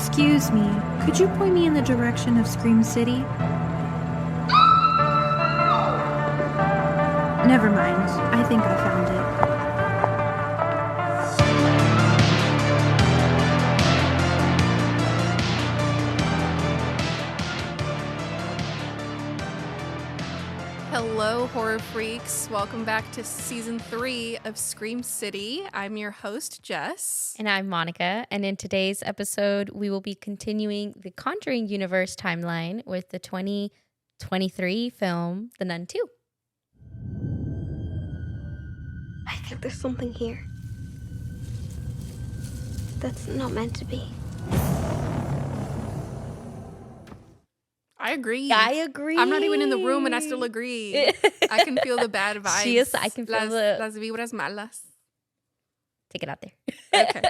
Excuse me, could you point me in the direction of ScreamCity? Never mind, I think I found it. Hello, horror freaks. Welcome back to season 3 of ScreamCity. I'm your host, Jess. And I'm Monica. And in today's episode, we will be continuing the Conjuring universe timeline with the 2023 film, The Nun II. I think there's something here that's not meant to be. I agree. I'm not even in the room and I still agree. I can feel the bad vibes. I can feel las vibras malas. Take it out there. Okay.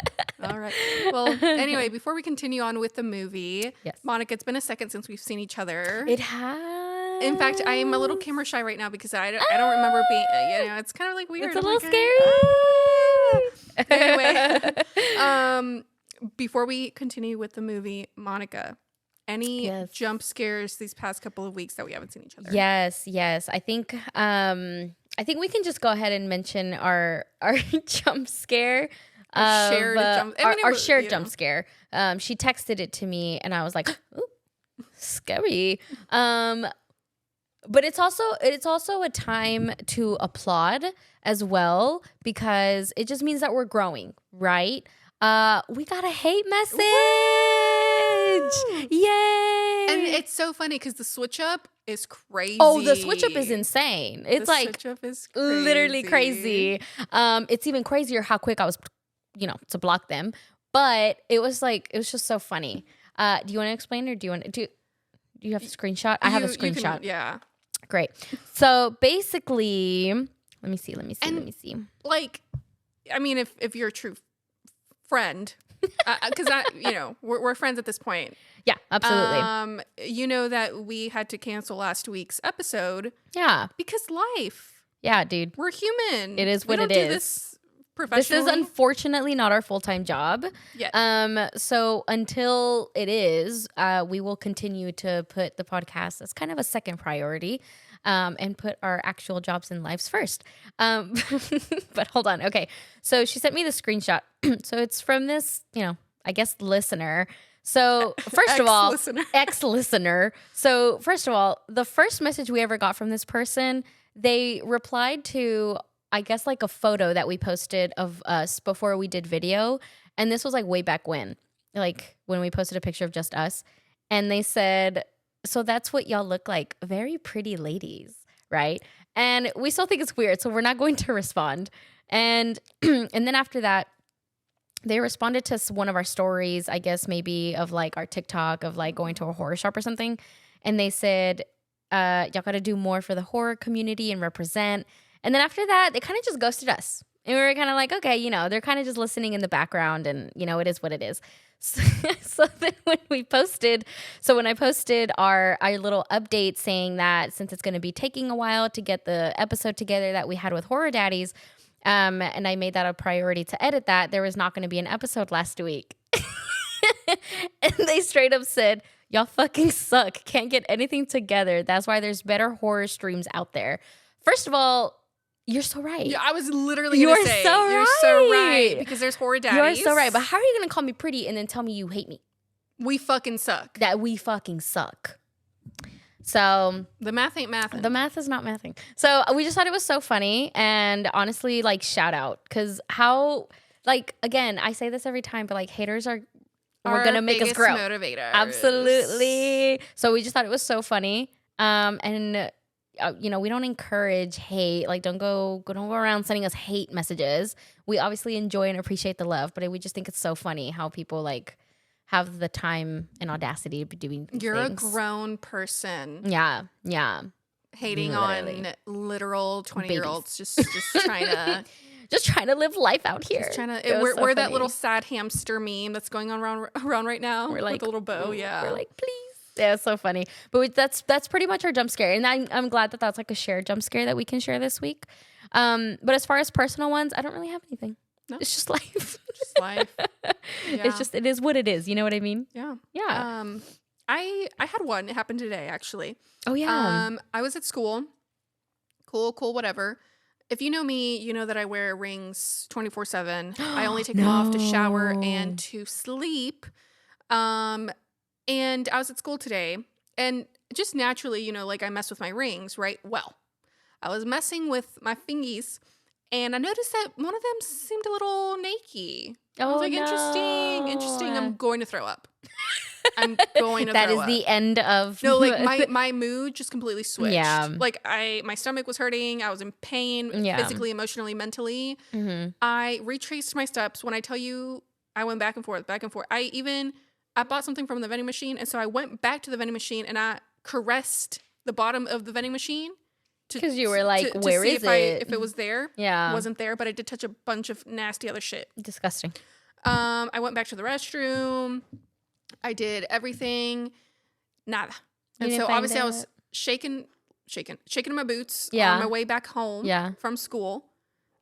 All right. Well, anyway, before we continue on with the movie, Yes. Monica, it's been a second since we've seen each other. It has. In fact, I am a little camera shy right now because I don't remember being, it's kind of like weird. It's a I'm little like, scary. Anyway, before we continue with the movie, Monica, any Yes. jump scares these past couple of weeks that we haven't seen each other? Yes. I think we can just go ahead and mention our jump scare. Our shared jump. I mean, Our shared jump scare. She texted it to me, and I was like, "Ooh, scary." But it's also a time to applaud as well, because it just means that we're growing, right? We got a hate message. Woo! Yay! And it's so funny because the switch up is crazy. Oh, the switch up is insane. It's the like switch up is crazy. literally crazy. It's even crazier how quick I was, to block them. But it was just so funny. Do you want to explain, or do you have a screenshot? I have a screenshot. Yeah. Great. So basically, let me see. Like, I mean, if you're a true friend, because we're friends at this point. Yeah, absolutely. You know that we had to cancel last week's episode. Yeah. Because life. Yeah, dude. We're human. It is what it it is. is. This professionally. This is unfortunately not our full-time job. Yeah. So until it is, we will continue to put the podcast as kind of a second priority, and put our actual jobs and lives first. But hold on. Okay. So she sent me the screenshot. So it's from this, I guess, listener. So first of all, ex-listener. So first of all, the first message we ever got from this person, they replied to, I guess, like a photo that we posted of us before we did video. And this was like way back when we posted a picture of just us. And they said, "So that's what y'all look like. Very pretty ladies," right? And we still think it's weird, so we're not going to respond. And and then after that, they responded to one of our stories, I guess maybe of like our TikTok of like going to a horror shop or something. And they said, y'all got to do more for the horror community and represent. And then after that, they kind of just ghosted us. And we were kind of like, okay, they're kind of just listening in the background, and, it is what it is. So then when I posted our little update saying that since it's going to be taking a while to get the episode together that we had with Horror Daddies, and I made that a priority to edit that, there was not going to be an episode last week. And they straight up said, "Y'all fucking suck. Can't get anything together. That's why there's better horror streams out there." First of all, you're so right. Yeah, I was literally going to say, you're so right. Because there's Horror Daddies. You're so right. But how are you going to call me pretty and then tell me you hate me? We fucking suck. That we fucking suck. So the math ain't mathing. The math is not mathing. So we just thought it was so funny. And honestly, like, shout out. Because again, I say this every time, but like, haters are going to make us grow. Motivators. Absolutely. So we just thought it was so funny. And we don't encourage hate. Like, don't go around sending us hate messages. We obviously enjoy and appreciate the love, but we just think it's so funny how people like have the time and audacity to be doing these You're things. a grown person. Yeah. Hating Literally. on literal 20-year-olds, just trying to just trying to live life out here. Just trying to. We're that little sad hamster meme that's going on around right now. We're like, with a little bow. Yeah. We're like, please. Yeah, it's so funny. But that's pretty much our jump scare. And I'm glad that that's like a shared jump scare that we can share this week. But as far as personal ones, I don't really have anything. No. It's just life. Just life. Yeah. It is what it is. You know what I mean? Yeah. Yeah. I had one. It happened today, actually. Oh, yeah. I was at school. Cool, whatever. If you know me, you know that I wear rings 24/7. I only take them off to shower and to sleep. And I was at school today, and just naturally, you know, like I mess with my rings, right? Well, I was messing with my fingies, and I noticed that one of them seemed a little naked. I was like, interesting. I'm going to throw up. I'm going to That throw is up. the end of No, like my mood just completely switched. Yeah. Like my stomach was hurting. I was in pain, physically, emotionally, mentally. Mhm. I retraced my steps. When I tell you, I went back and forth. I bought something from the vending machine, and so I went back to the vending machine and I caressed the bottom of the vending machine. Because you were like, to where see is if it? it was there. Yeah. It wasn't there, but I did touch a bunch of nasty other shit. Disgusting. I went back to the restroom. I did everything. Nada. And didn't so find obviously I it? was shaking in my boots Yeah. on my way back home Yeah. from school.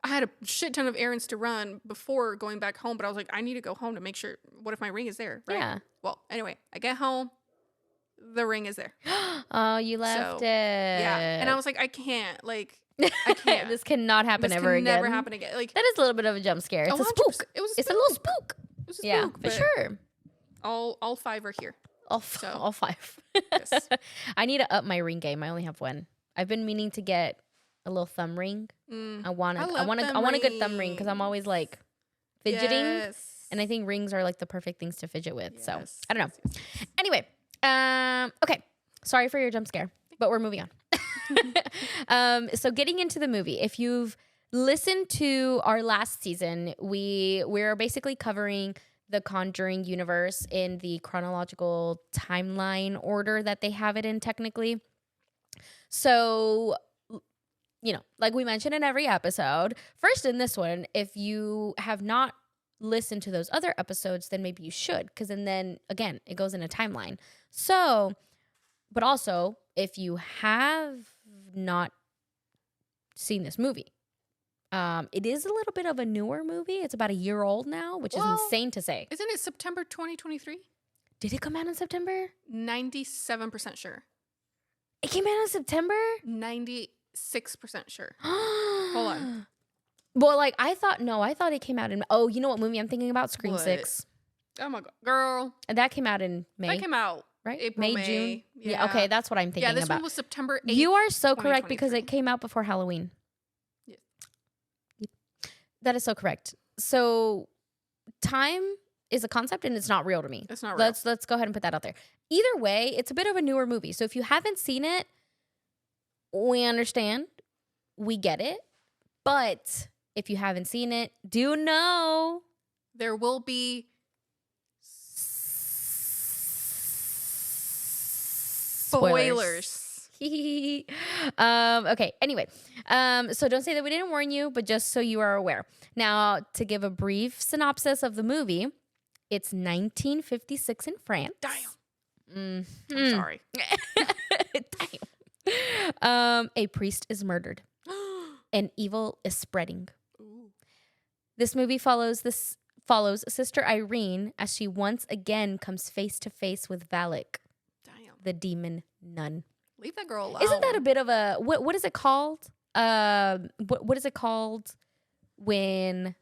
I had a shit ton of errands to run before going back home, but I was like, I need to go home to make sure. What if my ring is there? Right? Yeah. Well, anyway, I get home. The ring is there. Oh, you left So, it. Yeah. And I was like, I can't. Like, I can't. This cannot happen This ever can again. never happen again. Like, That is a little bit of a jump scare. It's a 100%. spook. It was It's a little spook. It was a Yeah, spook, for but sure. all five are here. All So, 5. yes. I need to up my ring game. I only have one. I've been meaning to get a little thumb ring. I want a good thumb ring because I'm always like fidgeting, Yes. and I think rings are like the perfect things to fidget with. So Yes, I don't know. yes. Anyway, okay. Sorry for your jump scare, but we're moving on. So getting into the movie, if you've listened to our last season, we're basically covering the Conjuring universe in the chronological timeline order that they have it in technically. So, you know, like we mentioned in every episode, first in this one, if you have not listened to those other episodes, then maybe you should, because then again, it goes in a timeline. So, but also, if you have not seen this movie, it is a little bit of a newer movie. It's about a year old now, which is insane to say. Isn't it September 2023? Did it come out in September? 97% sure. It came out in September? 96% sure. Hold on. Well, like, I thought it came out in, you know what movie I'm thinking about? Scream What? 6. Oh my God. Girl. And that came out in May. That came out. right? April, May, June. May. Yeah. Okay, that's what I'm thinking Yeah, this about. one was September 8th. You are so correct because 2023. it came out before Halloween. Yes. Yep. That is so correct. So time is a concept and it's not real to me. It's not real. Let's go ahead and put that out there. Either way, it's a bit of a newer movie. So if you haven't seen it, we understand. We get it. But if you haven't seen it, do know There will be spoilers. Okay. Anyway, so don't say that we didn't warn you, but just so you are aware. Now, to give a brief synopsis of the movie, it's 1956 in France. Damn. I'm sorry. Damn. A priest is murdered, and evil is spreading. Ooh. This movie follows Sister Irene as she once again comes face to face with Valek, Damn. the demon nun. Leave that girl alone. Isn't that a bit of a what is it called? What is it called when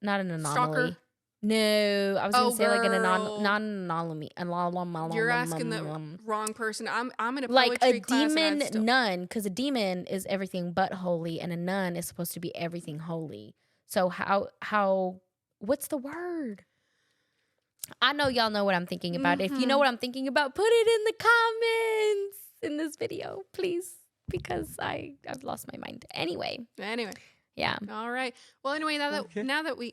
not an anomaly? Stalker? No, I was gonna say like an girl. not an anomaly. You're asking the wrong person. I'm in a like poetry a class demon and nun, because a demon is everything but holy, and a nun is supposed to be everything holy. So how what's the word? I know y'all know what I'm thinking about. If you know what I'm thinking about, put it in the comments in this video, please, because I've lost my mind. Anyway, yeah. All right. Well, anyway, now that we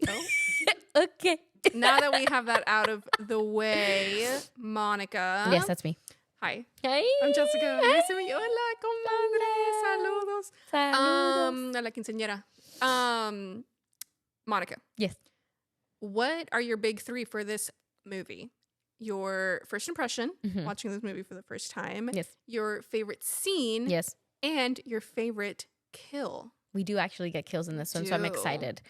Okay. now that we have that out of the way, Monica. Yes, that's me. Hi. Hey, I'm Jessica. Nice to meet you. Hola, comadre. Saludos. Saludos. A la quinceañera. Monica. Yes. What are your big three for this movie? Your first impression watching this movie for the first time. Yes. Your favorite scene. Yes. And your favorite kill. We do actually get kills in this one, so I'm do. excited.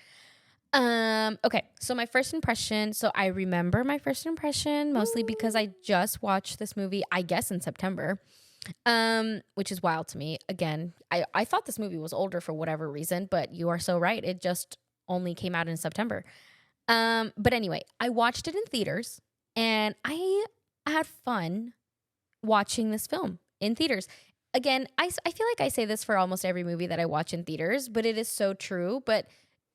Okay, so my first impression. So I remember my first impression mostly because I just watched this movie, I guess, in September, which is wild to me. Again, I thought this movie was older for whatever reason, but you are so right. It just only came out in September. But anyway, I watched it in theaters, and I had fun watching this film in theaters. Again, I feel like I say this for almost every movie that I watch in theaters, but it is so true. But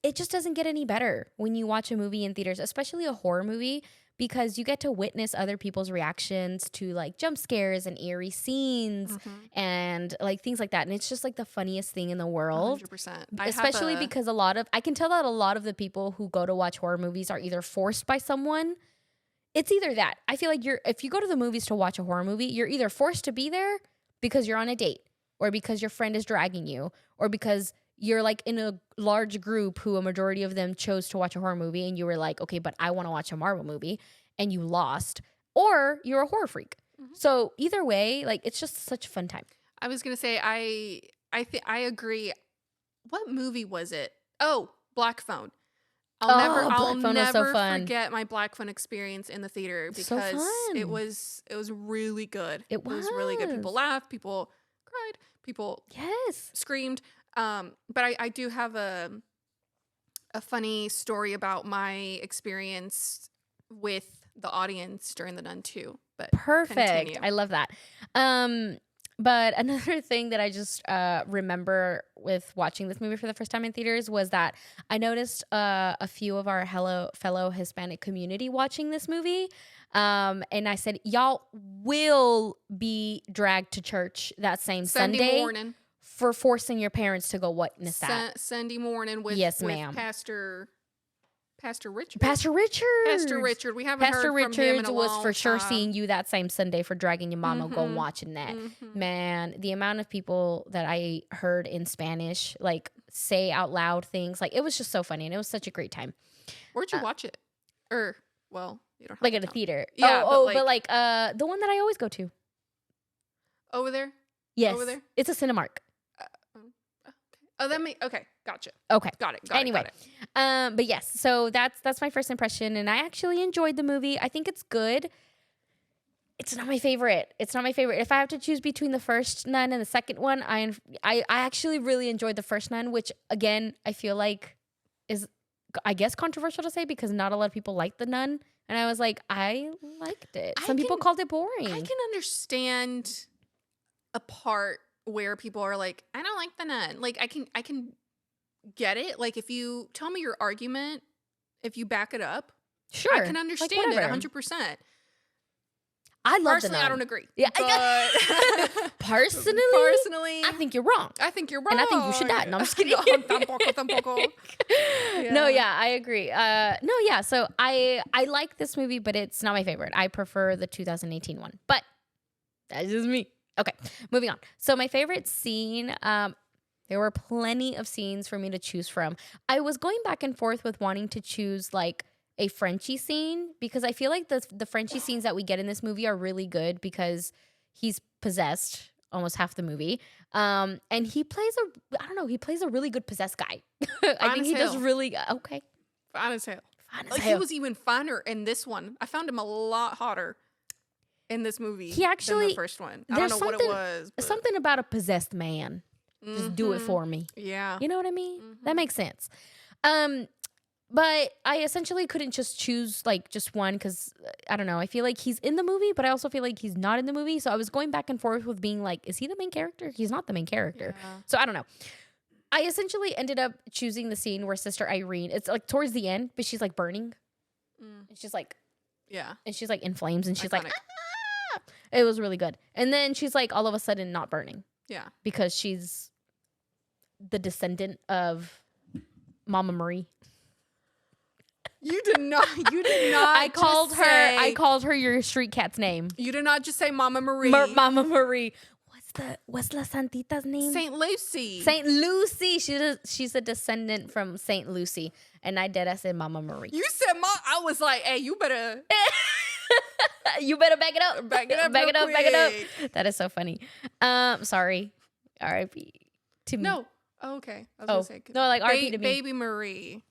it just doesn't get any better when you watch a movie in theaters, especially a horror movie, because you get to witness other people's reactions to like jump scares and eerie scenes and like things like that. And it's just like the funniest thing in the world. 100%. Especially because I can tell that a lot of the people who go to watch horror movies are either forced by someone. It's either that. I feel like if you go to the movies to watch a horror movie, you're either forced to be there because you're on a date, or because your friend is dragging you, or because you're like in a large group who a majority of them chose to watch a horror movie and you were like, okay, but I want to watch a Marvel movie, and you lost, or you're a horror freak. So either way, like, it's just such a fun time. I was going to say, I agree. What movie was it? Oh, Black Phone. I'll never forget my Black Phone experience in the theater, because it was really good. It was really good. People laughed, people cried, people screamed. But I do have a funny story about my experience with the audience during the Nun II. But perfect. Continue. I love that. But another thing that I just remember with watching this movie for the first time in theaters was that I noticed a few of our fellow Hispanic community watching this movie. And I said, y'all will be dragged to church that same Sunday morning for forcing your parents to go witness that. Sunday morning with Pastor Richard. Pastor Richard. We haven't heard from him in a long was for sure time. seeing you that same Sunday for dragging your mama going watching that. Man, the amount of people that I heard in Spanish like say out loud things, like, it was just so funny, and it was such a great time. Where'd you watch it? You don't have like to at a tell. theater. Yeah, but the one that I always go to. Over there? Yes. Over there? It's a Cinemark. Okay, gotcha. Okay. Got it. Anyway, but yes, so that's my first impression, and I actually enjoyed the movie. I think it's good. It's not my favorite. If I have to choose between the first Nun and the second one, I actually really enjoyed the first Nun, which again, I feel like is, I guess, controversial to say, because not a lot of people like the Nun, and I was like, I liked it. Some people called it boring. I can understand a part where people are like, I don't like the Nun. Like, I can get it. Like, if you tell me your argument, if you back it up, sure, I can understand it 100%. I love Personally, the Nun. I don't agree. Yeah, but personally, I think you're wrong. and I think you should die. No, I'm just kidding. Tampoco. Yeah. No, yeah, I agree. So I like this movie, but it's not my favorite. I prefer the 2018 one, but that's just me. Okay, moving on. So my favorite scene, there were plenty of scenes for me to choose from. I was going back and forth with wanting to choose like a Frenchie scene, because I feel like the Frenchie scenes that we get in this movie are really good because he's possessed almost half the movie. And he plays a really good possessed guy. I think he does really okay. Fine as hell. He was even finer in this one. I found him a lot hotter in this movie he actually, than the first one. I don't know what it was. But something about a possessed man. Just do it for me. Yeah. You know what I mean? That makes sense. But I essentially couldn't just choose like just one, because I don't know. I feel like he's in the movie, but I also feel like he's not in the movie. So I was going back and forth with being like, is he the main character? He's not the main character. Yeah. So I don't know. I essentially ended up choosing the scene where Sister Irene, it's like towards the end, but she's like burning. It's just like, yeah. And she's like in flames, and she's Iconic. like, ah! It was really good. And then she's like all of a sudden not burning. Yeah. Because she's the descendant of Mama Marie. You did not. I called her your street cat's name. You did not just say Mama Marie. Mama Marie. What's La Santita's name? Saint Lucy. Saint Lucy. She's a descendant from Saint Lucy, and I said Mama Marie. You said I was like, hey, you better. You better back it up. Back it up. Back it up. That is so funny. Sorry. R.I.P. to me. No. Oh, okay. I was gonna say no, like R.I.P. to me. Baby Marie.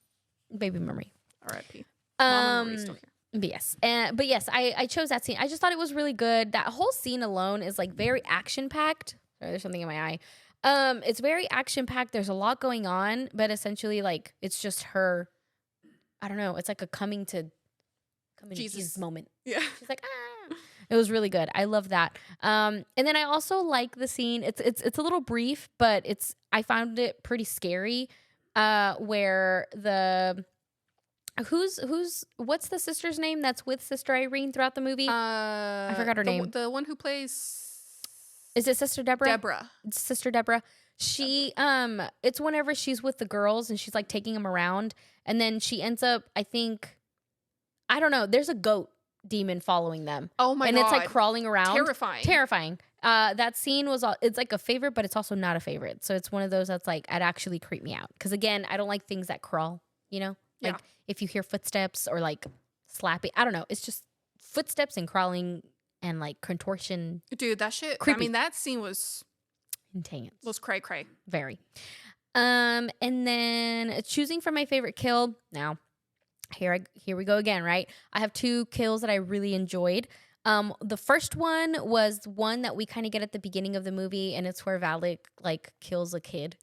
baby memory. R.I.P. Mama Marie's Um, still here. but yes, I chose that scene. I just thought it was really good. That whole scene alone is like very action packed. Sorry, there's something in my eye. It's very action packed. There's a lot going on, but essentially, like, it's just her. I don't know. It's like a coming to Jesus moment. Yeah. She's like, ah. It was really good. I love that. And then I also like the scene. It's a little brief, but I found it pretty scary. Where what's the sister's name that's with Sister Irene throughout the movie? I forgot her name. The one who plays. Is it Sister Deborah? Deborah. It's Sister Deborah. She it's whenever she's with the girls and she's like taking them around, and then she ends up, I don't know, there's a goat demon following them. Oh my god. And it's like crawling around. Terrifying. That scene it's like a favorite, but it's also not a favorite. So it's one of those that's like, it actually creeped me out. Because again, I don't like things that crawl, you know? Like if you hear footsteps or like slapping, I don't know. It's just footsteps and crawling and like contortion. Dude, that shit. Creepy. I mean, that scene was Intense. cray. Very. And then choosing for my favorite kill. Now, here we go again, right? I have 2 kills that I really enjoyed. The first one was one that we kind of get at the beginning of the movie, and it's where Valek like kills a kid.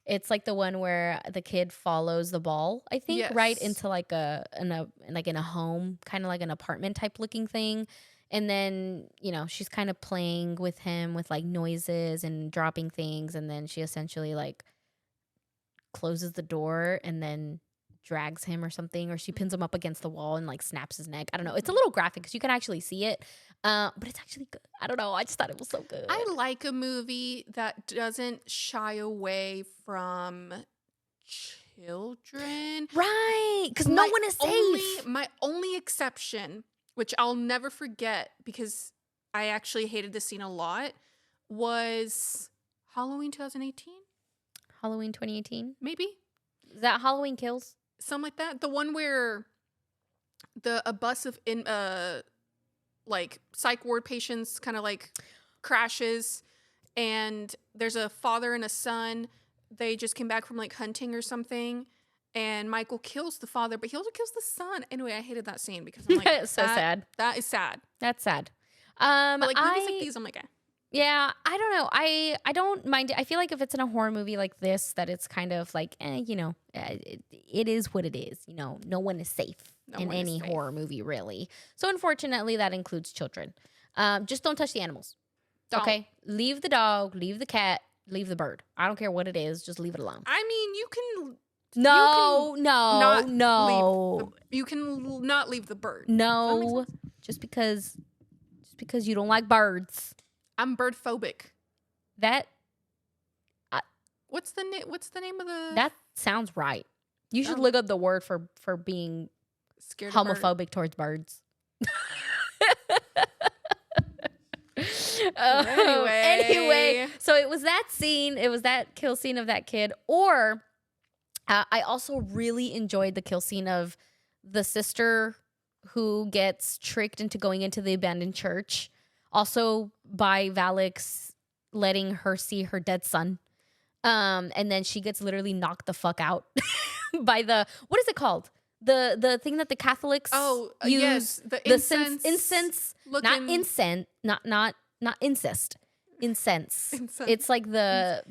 It's like the one where the kid follows the ball, I think, right into like in a home, kind of like an apartment type looking thing. And then, you know, she's kind of playing with him with like noises and dropping things, and then she essentially like closes the door and then drags him or something, or she pins him up against the wall and like snaps his neck. I don't know. It's a little graphic because you can actually see it, but it's actually good. I don't know. I just thought it was so good. I like a movie that doesn't shy away from children. Right. Because no one is safe. My only exception, which I'll never forget because I actually hated this scene a lot, was Halloween 2018. Halloween 2018? Maybe. Is that Halloween Kills? Something like that. The one where a bus of like psych ward patients kind of like crashes, and there's a father and a son. They just came back from like hunting or something, and Michael kills the father, but he also kills the son. Anyway, I hated that scene because I'm like, so sad. That is sad. That's sad. But like movies like these, I'm like, yeah, I don't know. I don't mind it. I feel like if it's in a horror movie like this, that it's kind of like, you know, it is what it is. You know, no one is safe in any horror movie, really. So unfortunately, that includes children. Just don't touch the animals. Don't. Okay? Leave the dog, leave the cat, leave the bird. I don't care what it is. Just leave it alone. I mean, you can. No. You can not leave the bird. No. Just because you don't like birds. I'm bird phobic. That What's the name of the? That sounds right. You should look up the word for being scared homophobic towards birds. Anyway, so it was that scene. It was that kill scene of that kid. Or I also really enjoyed the kill scene of the sister who gets tricked into going into the abandoned church. Also by Valek's letting her see her dead son. And then she gets literally knocked the fuck out by what is it called? The thing that the Catholics use. Yes, the incense. Incense. Looking... Not incest. Incense. It's like the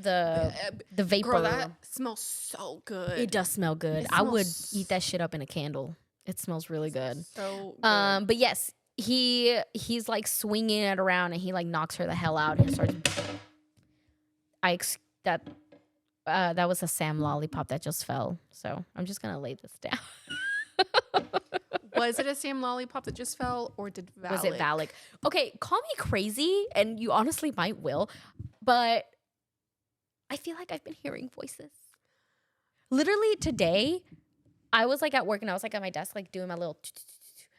vapor. Girl, that smells so good. It does smell good. I would eat that shit up in a candle. It smells really good. So good. But yes, he's like swinging it around and he like knocks her the hell out and starts. That was a Sam lollipop that just fell. So I'm just gonna lay this down. Was it a Sam lollipop that just fell, or did Valek? Was it Valek? Okay, call me crazy, and you honestly might will, but I feel like I've been hearing voices. Literally today, I was like at work and I was like at my desk, like doing my little,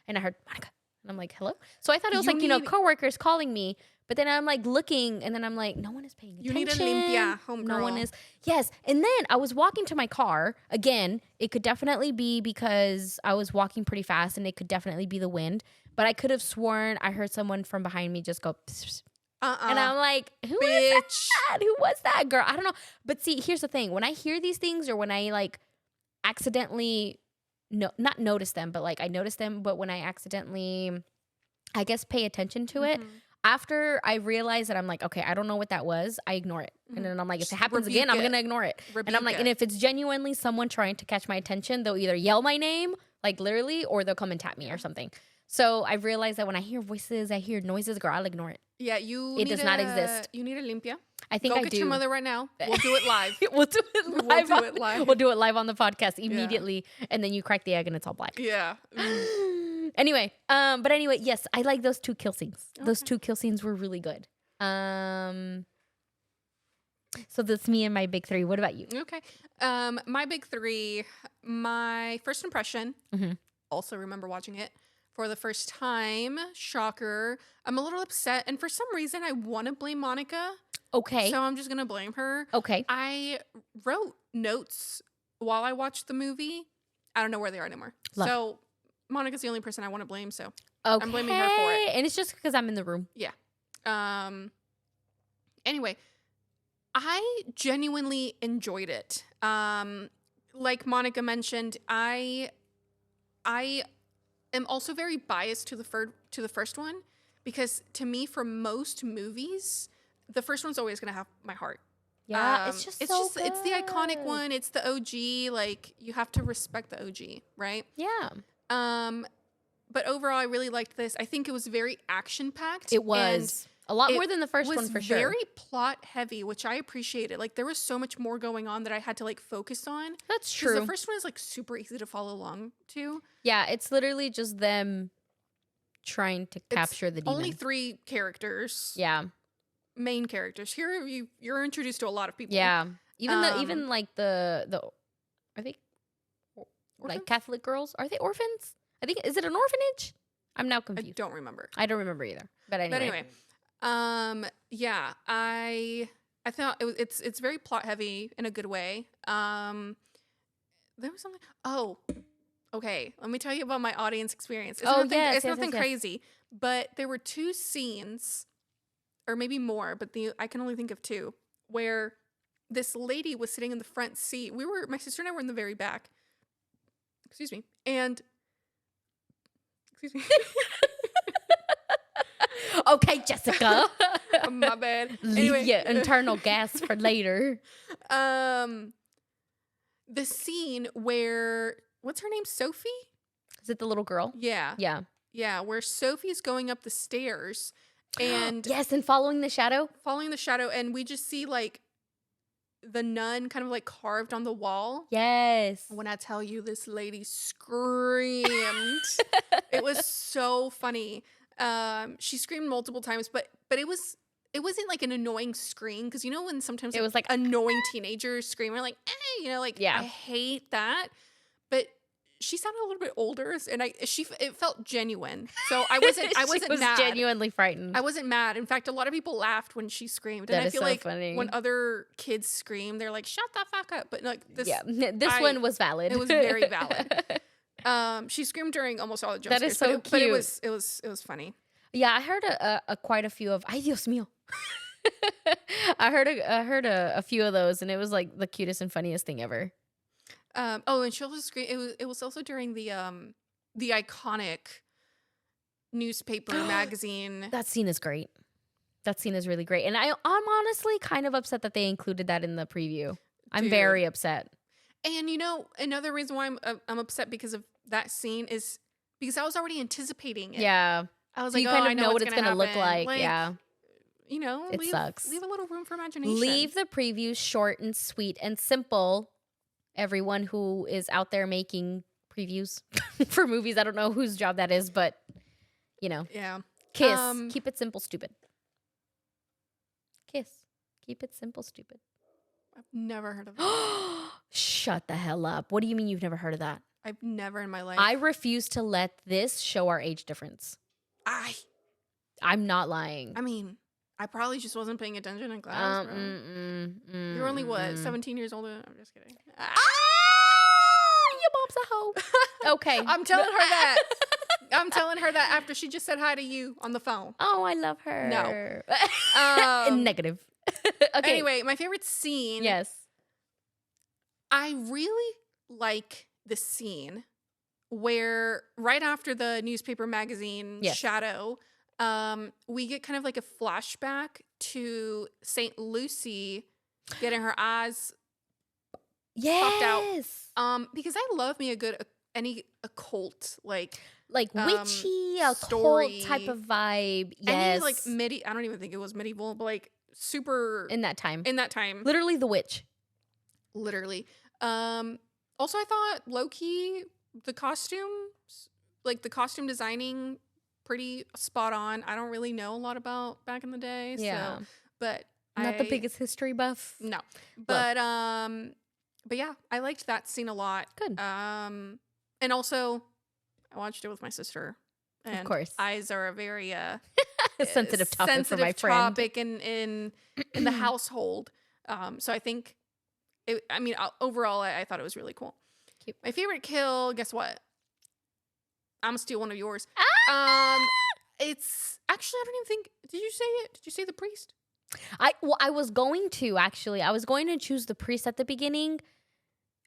and I heard Monica, and I'm like, hello. So I thought it was coworkers calling me, but then I'm like looking, and then I'm like, no one is paying attention. You need a limpia, homegirl. No one is. Yes, and then I was walking to my car. Again, it could definitely be because I was walking pretty fast, and it could definitely be the wind. But I could have sworn I heard someone from behind me just go, pss, pss. And I'm like, who was that? Who was that girl? I don't know. But see, here's the thing. When I hear these things, or when I like accidentally not notice them, but like I notice them, but when I accidentally, I guess, pay attention to it, after I realize that I'm like, okay, I don't know what that was, I ignore it. And then I'm like, if it Just happens rebuke again, I'm it. going to ignore it. And I'm Rebuke like, it. and if it's genuinely someone trying to catch my attention, they'll either yell my name, like literally, or they'll come and tap me or something. So I realized that when I hear voices, I hear noises, girl, I'll ignore it. Yeah, It does not exist. You need a limpia. I think Go I get do. your mother right now. We'll do it live. We'll do it live. We'll do it live. We'll do it live on the podcast immediately, and then you crack the egg and it's all black. Yeah. Anyway, but anyway, yes, I like those 2 kill scenes. Those 2 kill scenes were really good. So that's me and my big 3. What about you? Okay. My big 3, my first impression, also remember watching it for the first time. Shocker. I'm a little upset. And for some reason, I want to blame Monica. Okay. So I'm just going to blame her. Okay. I wrote notes while I watched the movie. I don't know where they are anymore. Love. So Monica's the only person I want to blame. So Okay. I'm blaming her for it. And it's just because I'm in the room. Yeah. Anyway, I genuinely enjoyed it. Like Monica mentioned, I am also very biased to the first one because to me, for most movies, the first one's always gonna have my heart. Yeah, it's the iconic one. It's the OG. Like you have to respect the OG, right? Yeah. But overall, I really liked this. I think it was very action packed. It was a lot more than the first one for sure. Very plot heavy, which I appreciated. Like there was so much more going on that I had to like focus on. That's 'Cause true. The first one is like super easy to follow along to. Yeah, it's literally just them trying to capture the demon. Only 3 characters. Yeah. Main characters. Here you're introduced to a lot of people. Yeah. Even like the are they like Catholic girls? Are they orphans? I think, is it an orphanage? I'm now I confused. don't remember. I don't remember either. But anyway. Yeah, I thought it's very plot heavy in a good way. There was something. Oh, okay. Let me tell you about my audience experience. It's nothing crazy, but there were 2 scenes, or maybe more, but I can only think of 2, where this lady was sitting in the front seat. My sister and I were in the very back. Excuse me. And excuse me. Okay, Jessica. My bad. Leave Anyway. your internal gas for later. The scene where what's her name? Sophie? Is it the little girl? Yeah. Yeah. Yeah, where Sophie's going up the stairs and Yes, and following the shadow. following the shadow, and we just see like the nun kind of like carved on the wall. Yes. When I tell you this lady screamed. It was so funny. She screamed multiple times, but it wasn't like an annoying scream, because you know when sometimes It was like annoying teenagers scream, we're like, like Yeah. I hate that. But she sounded a little bit older, and it felt genuine. So I wasn't she was mad. genuinely frightened. I wasn't mad. In fact, a lot of people laughed when she screamed, and That I is feel so like funny. when other kids scream, they're like, "Shut the fuck up!" But like this, yeah, this one was valid. it was very valid. She screamed during almost all the jump That is scares, so but it cute. was funny. Yeah, I heard a quite a few of. Ay, Dios mío. I heard a few of those, and it was like the cutest and funniest thing ever. And she also screamed. It was also during the iconic newspaper magazine. That scene is great. That scene is really great, and I'm honestly kind of upset that they included that in the preview. I'm Dude. very upset. And another reason why I'm upset because of that scene is because I was already anticipating it. Yeah, I was so like, you oh, kind I of know what it's gonna look happen. like. Yeah, it sucks. Leave a little room for imagination. Leave the previews short and sweet and simple. Everyone who is out there making previews for movies, I don't know whose job that is, but Yeah. Kiss. Keep it simple, stupid. Kiss. Keep it simple, stupid. I've never heard of that. Shut the hell up. What do you mean you've never heard of that? I've never in my life. I refuse to let this show our age difference. I'm not lying. I mean, I probably just wasn't paying attention in class. bro. You're only what, 17 years older? I'm just kidding. Your mom's a hoe. Okay. I'm telling her that. I'm telling her that after she just said hi to you on the phone. Oh, I love her. No. Negative. Okay. Anyway, my favorite scene. Yes. I really like the scene where right after the newspaper magazine Yes. shadow, we get kind of like a flashback to Saint Lucy getting her eyes popped out. Yes. Because I love me a good any occult Like um, witchy, a story. cult type of vibe. any Yes. like I don't even think it was medieval, but like super in that time. in that time, Literally the witch. literally. Also, I thought low key the costumes, like the costume designing, pretty spot on. I don't really know a lot about back in the day, Yeah. so but I'm not the biggest history buff. No, but yeah, I liked that scene a lot. Good. And also I watched it with my sister. And course. eyes are a very Sensitive topic sensitive for my friend. topic in the household. So I think overall I thought it was really cool. Cute. My favorite kill, guess what? I'm gonna steal one of yours. It's actually, I don't even think, did you say it? Did you say the priest? I was going to actually. I was going to choose the priest at the beginning,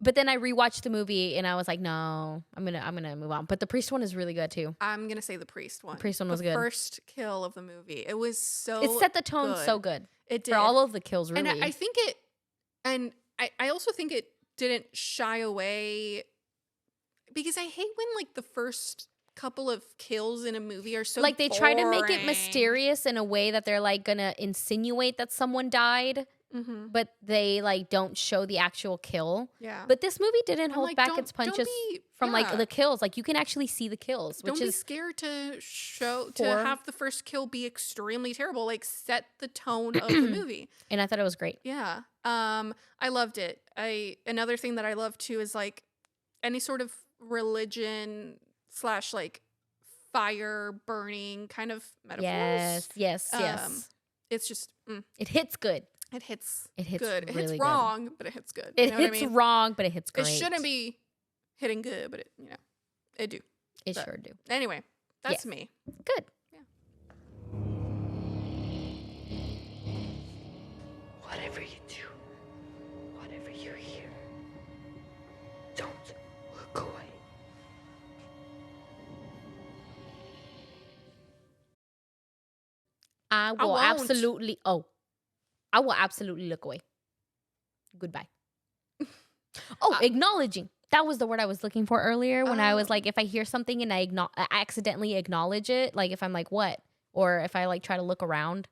but then I rewatched the movie and I was like, no, I'm gonna move on. But the priest one is really good too. I'm gonna say the priest one. The priest one was good. The first kill of the movie. It was so It set the tone good. so good It did. for all of the kills. Really, And I think it, and I also think it didn't shy away, because I hate when like the first couple of kills in a movie are so like they try to make it boring. mysterious in a way that they're like gonna insinuate that someone died, Mhm. but they like don't show the actual kill. Yeah. But this movie didn't I'm hold like, back don't- its don't punches be- from like yeah. the kills. Like you can actually see the kills, which Don't be is scared to show for- have the first kill be extremely terrible. Like set the tone of the movie. and I thought it was great. Yeah. I loved it. Another thing that I love too is like any sort of religion / like fire burning kind of metaphors. Yes. It's just It hits good. it hits It hits good. It really hits good. wrong, but it hits good. It You know what I hits mean? wrong, but it hits great. It shouldn't be hitting good, but it do. It but- sure do. Anyway, that's Yes. me. Good. Whatever you do, whatever you hear, don't look away. I will won't. absolutely. Oh, I will absolutely look away. Goodbye. Acknowledging. That was the word I was looking for earlier when I was like, if I hear something and I accidentally acknowledge it, like if I'm like, what? Or if I like try to look around,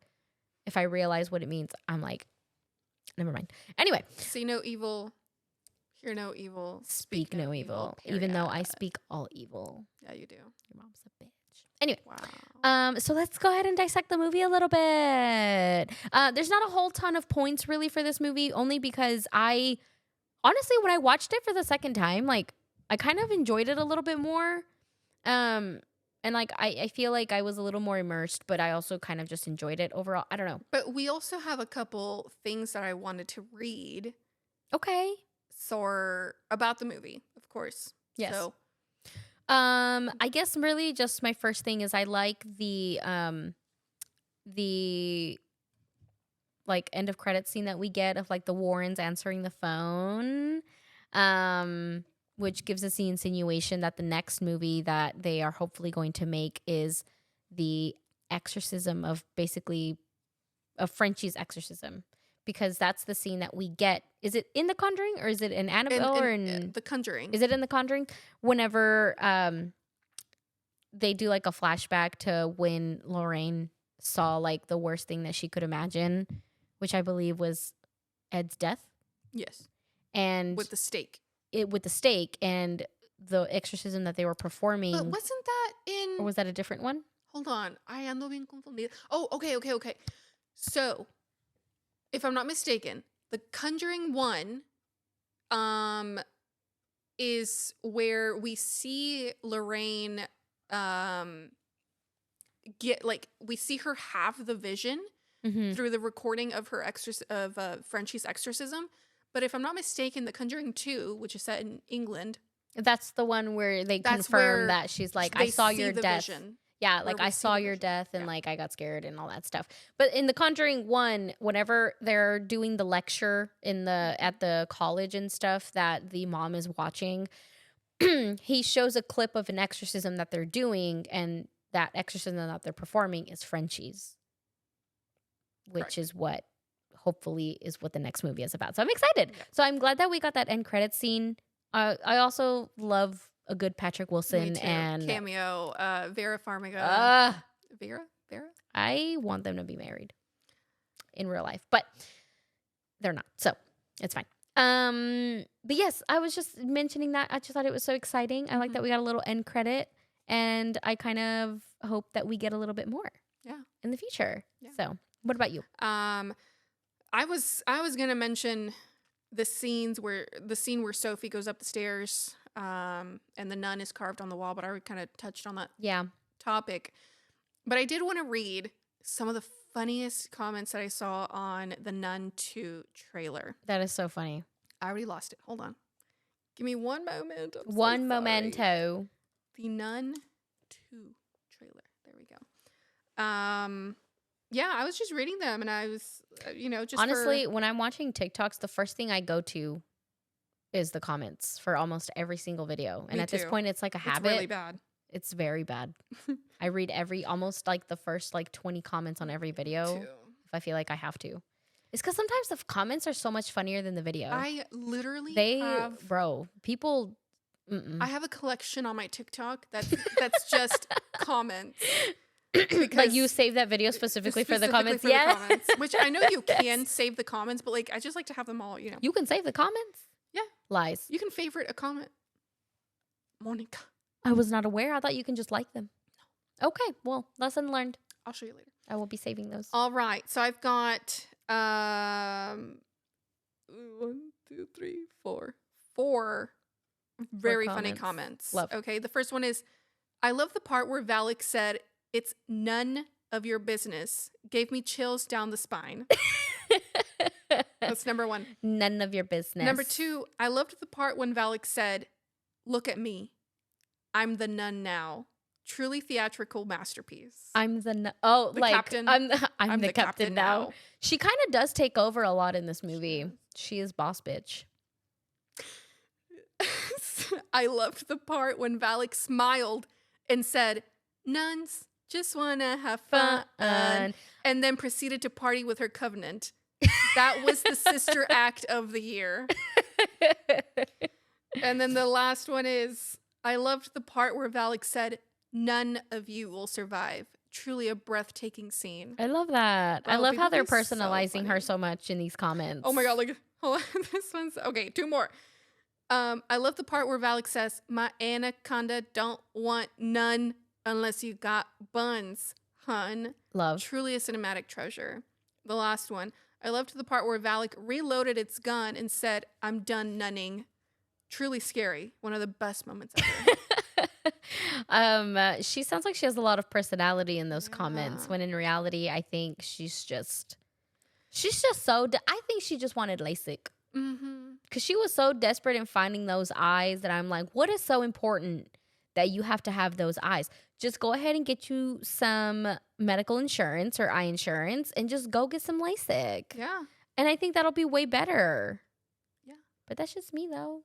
if I realize what it means, I'm like, never mind. Anyway, See no evil, hear no evil, speak no evil. Even though I period. speak all evil. Yeah, you do. Your mom's a bitch. Anyway. Wow. So let's go ahead and dissect the movie a little bit. There's not a whole ton of points really for this movie, only because honestly, when I watched it for the second time, like I kind of enjoyed it a little bit more. And like I feel like I was a little more immersed, but I also kind of just enjoyed it overall. I don't know. But we also have a couple things that I wanted to read Okay. about the movie, of course. Yes. So I guess really just my first thing is I like the like end of credit scene that we get of like the Warrens answering the phone, which gives us the insinuation that the next movie that they are hopefully going to make is the exorcism of Frenchie's exorcism, because that's the scene that we get. Is it in The Conjuring or is it in Annabelle or in The Conjuring. Is it in The Conjuring? Whenever they do like a flashback to when Lorraine saw like the worst thing that she could imagine, which I believe was Ed's death. Yes. And With the stake. with the stake and the exorcism that they were performing. But wasn't that in... Or was that a different one? Hold on. I ando bien confundida. Oh, okay. So, if I'm not mistaken, The Conjuring 1 is where we see Lorraine we see her have the vision Mm-hmm. through the recording of her Frenchie's exorcism. But if I'm not mistaken, The Conjuring 2, which is set in England, That's the one where they That's confirm where that she's like, they I saw see your the death. vision. Yeah, where like we I see saw the your vision. death and Yeah. like I got scared and all that stuff. But in The Conjuring 1, whenever they're doing the lecture at the college and stuff that the mom is watching, he shows a clip of an exorcism that they're doing, and that exorcism that they're performing is Frenchie's, which Correct. is what hopefully is what the next movie is about. So I'm excited. Yeah. So I'm glad that we got that end credit scene. I also love a good Patrick Me Wilson too. and Cameo, Vera Farmiga. Vera? I want them to be married in real life, but they're not. So it's fine. But yes, I was just mentioning that. I just thought it was so exciting. I like that we got a little end credit, and I kind of hope that we get a little bit more. Yeah. In the future. Yeah. So, what about you? I was gonna mention the scene where Sophie goes up the stairs, and the nun is carved on the wall, but I already kind of touched on that Yeah. topic. But I did want to read some of the funniest comments that I saw on the Nun II trailer. That is so funny. I already lost it. Hold on. Give me one moment. I'm so One sorry. memento. The Nun II trailer. There we go. Yeah, I was just reading them, and I was, just Honestly, when I'm watching TikToks, the first thing I go to is the comments for almost every single video. And Me at this too. point, it's like a it's habit. really bad. It's very bad. I read almost like the first 20 comments on every video Too. if I feel like I have to. It's because sometimes the comments are so much funnier than the video. I literally people. I have a collection on my TikTok that's just comments. Like you save that video specifically for the comments. for the Yeah. comments, which I know you can save the comments, but I just like to have them all. You can save the comments? Yeah. Lies. You can favorite a comment. Monica. I was not aware. I thought you can just like them. Okay. Well, lesson learned. I'll show you later. I will be saving those. All right. So I've got 1, 2, 3, 4. 4 very funny comments. Love. Okay. The first one is, I love the part where Valek said, "It's none of your business." Gave me chills down the spine. That's number 1. None of your business. Number 2, I loved the part when Valek said, "Look at me. I'm the nun now." Truly theatrical masterpiece. I'm the captain. I'm the captain now. She kind of does take over a lot in this movie. She is boss bitch. I loved the part when Valek smiled and said, "Nuns just wanna have fun," and then proceeded to party with her covenant. That was the sister act of the year. And then the last one is, I loved the part where Valek said, "None of you will survive." Truly a breathtaking scene. I love that. I Oh, love how they're people are so personalizing her funny. so much in these comments. Oh my god, hold on. This one's okay, 2 more. I love the part where Valek says, "My anaconda don't want none unless you got buns, hun." Love. Truly a cinematic treasure. The last one. I loved the part where Valek reloaded its gun and said, "I'm done nunning." Truly scary. One of the best moments ever. She sounds like she has a lot of personality in those comments, Yeah. when in reality, I think she's just so. I think she just wanted LASIK Mm-hmm. because she was so desperate in finding those eyes that I'm like, what is so important that you have to have those eyes? Just go ahead and get you some medical insurance or eye insurance and just go get some LASIK. Yeah. And I think that'll be way better. Yeah. But that's just me though.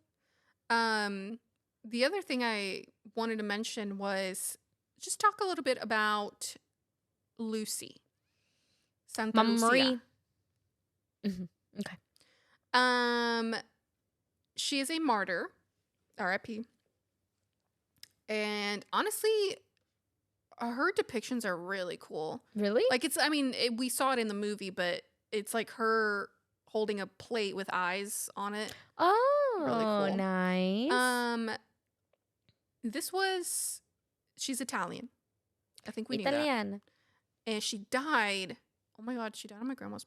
The other thing I wanted to mention was just talk a little bit about Lucy. Santa Mama Lucia. Marie. Okay. She is a martyr, R.I.P. And honestly, her depictions are really cool. Really? We saw it in the movie, but it's like her holding a plate with eyes on it. Oh, Really cool. Nice. She's Italian. I think we knew that. Italian. And she died. Oh my God, she died on my grandpa's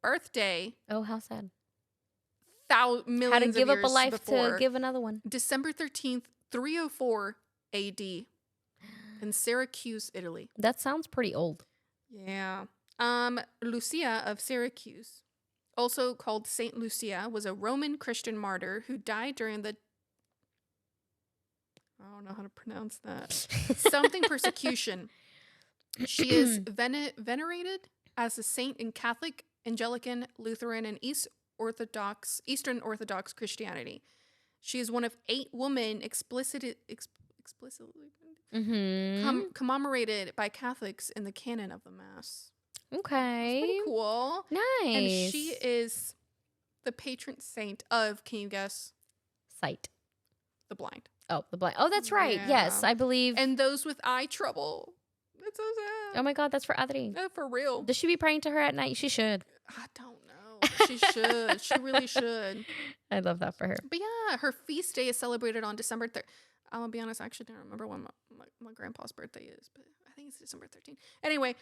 birthday. Oh, how sad. Millions Had to of give up a years life before. to give another one. December 13th, 304 AD in Syracuse, Italy. That sounds pretty old. Yeah. Lucia of Syracuse, also called Saint Lucia, was a Roman Christian martyr who died during the, I don't know how to pronounce that, something persecution. She is venerated as a saint in Catholic, Anglican, Lutheran, and Eastern Orthodox Christianity. She is one of 8 women explicitly commemorated by Catholics in the canon of the Mass. Okay. That's pretty cool. Nice. And she is the patron saint of, can you guess? Sight. The blind. Oh, the blind. Oh, that's right. Yeah. Yes, I believe. And those with eye trouble. That's so sad. Oh my God, that's for Adri. For real. Does she be praying to her at night? She should. I don't know. She should. She really should. I love that for her. But yeah, her feast day is celebrated on December 3rd. I'm going to be honest, I actually don't remember when my grandpa's birthday is, but I think it's December 13th. Anyway,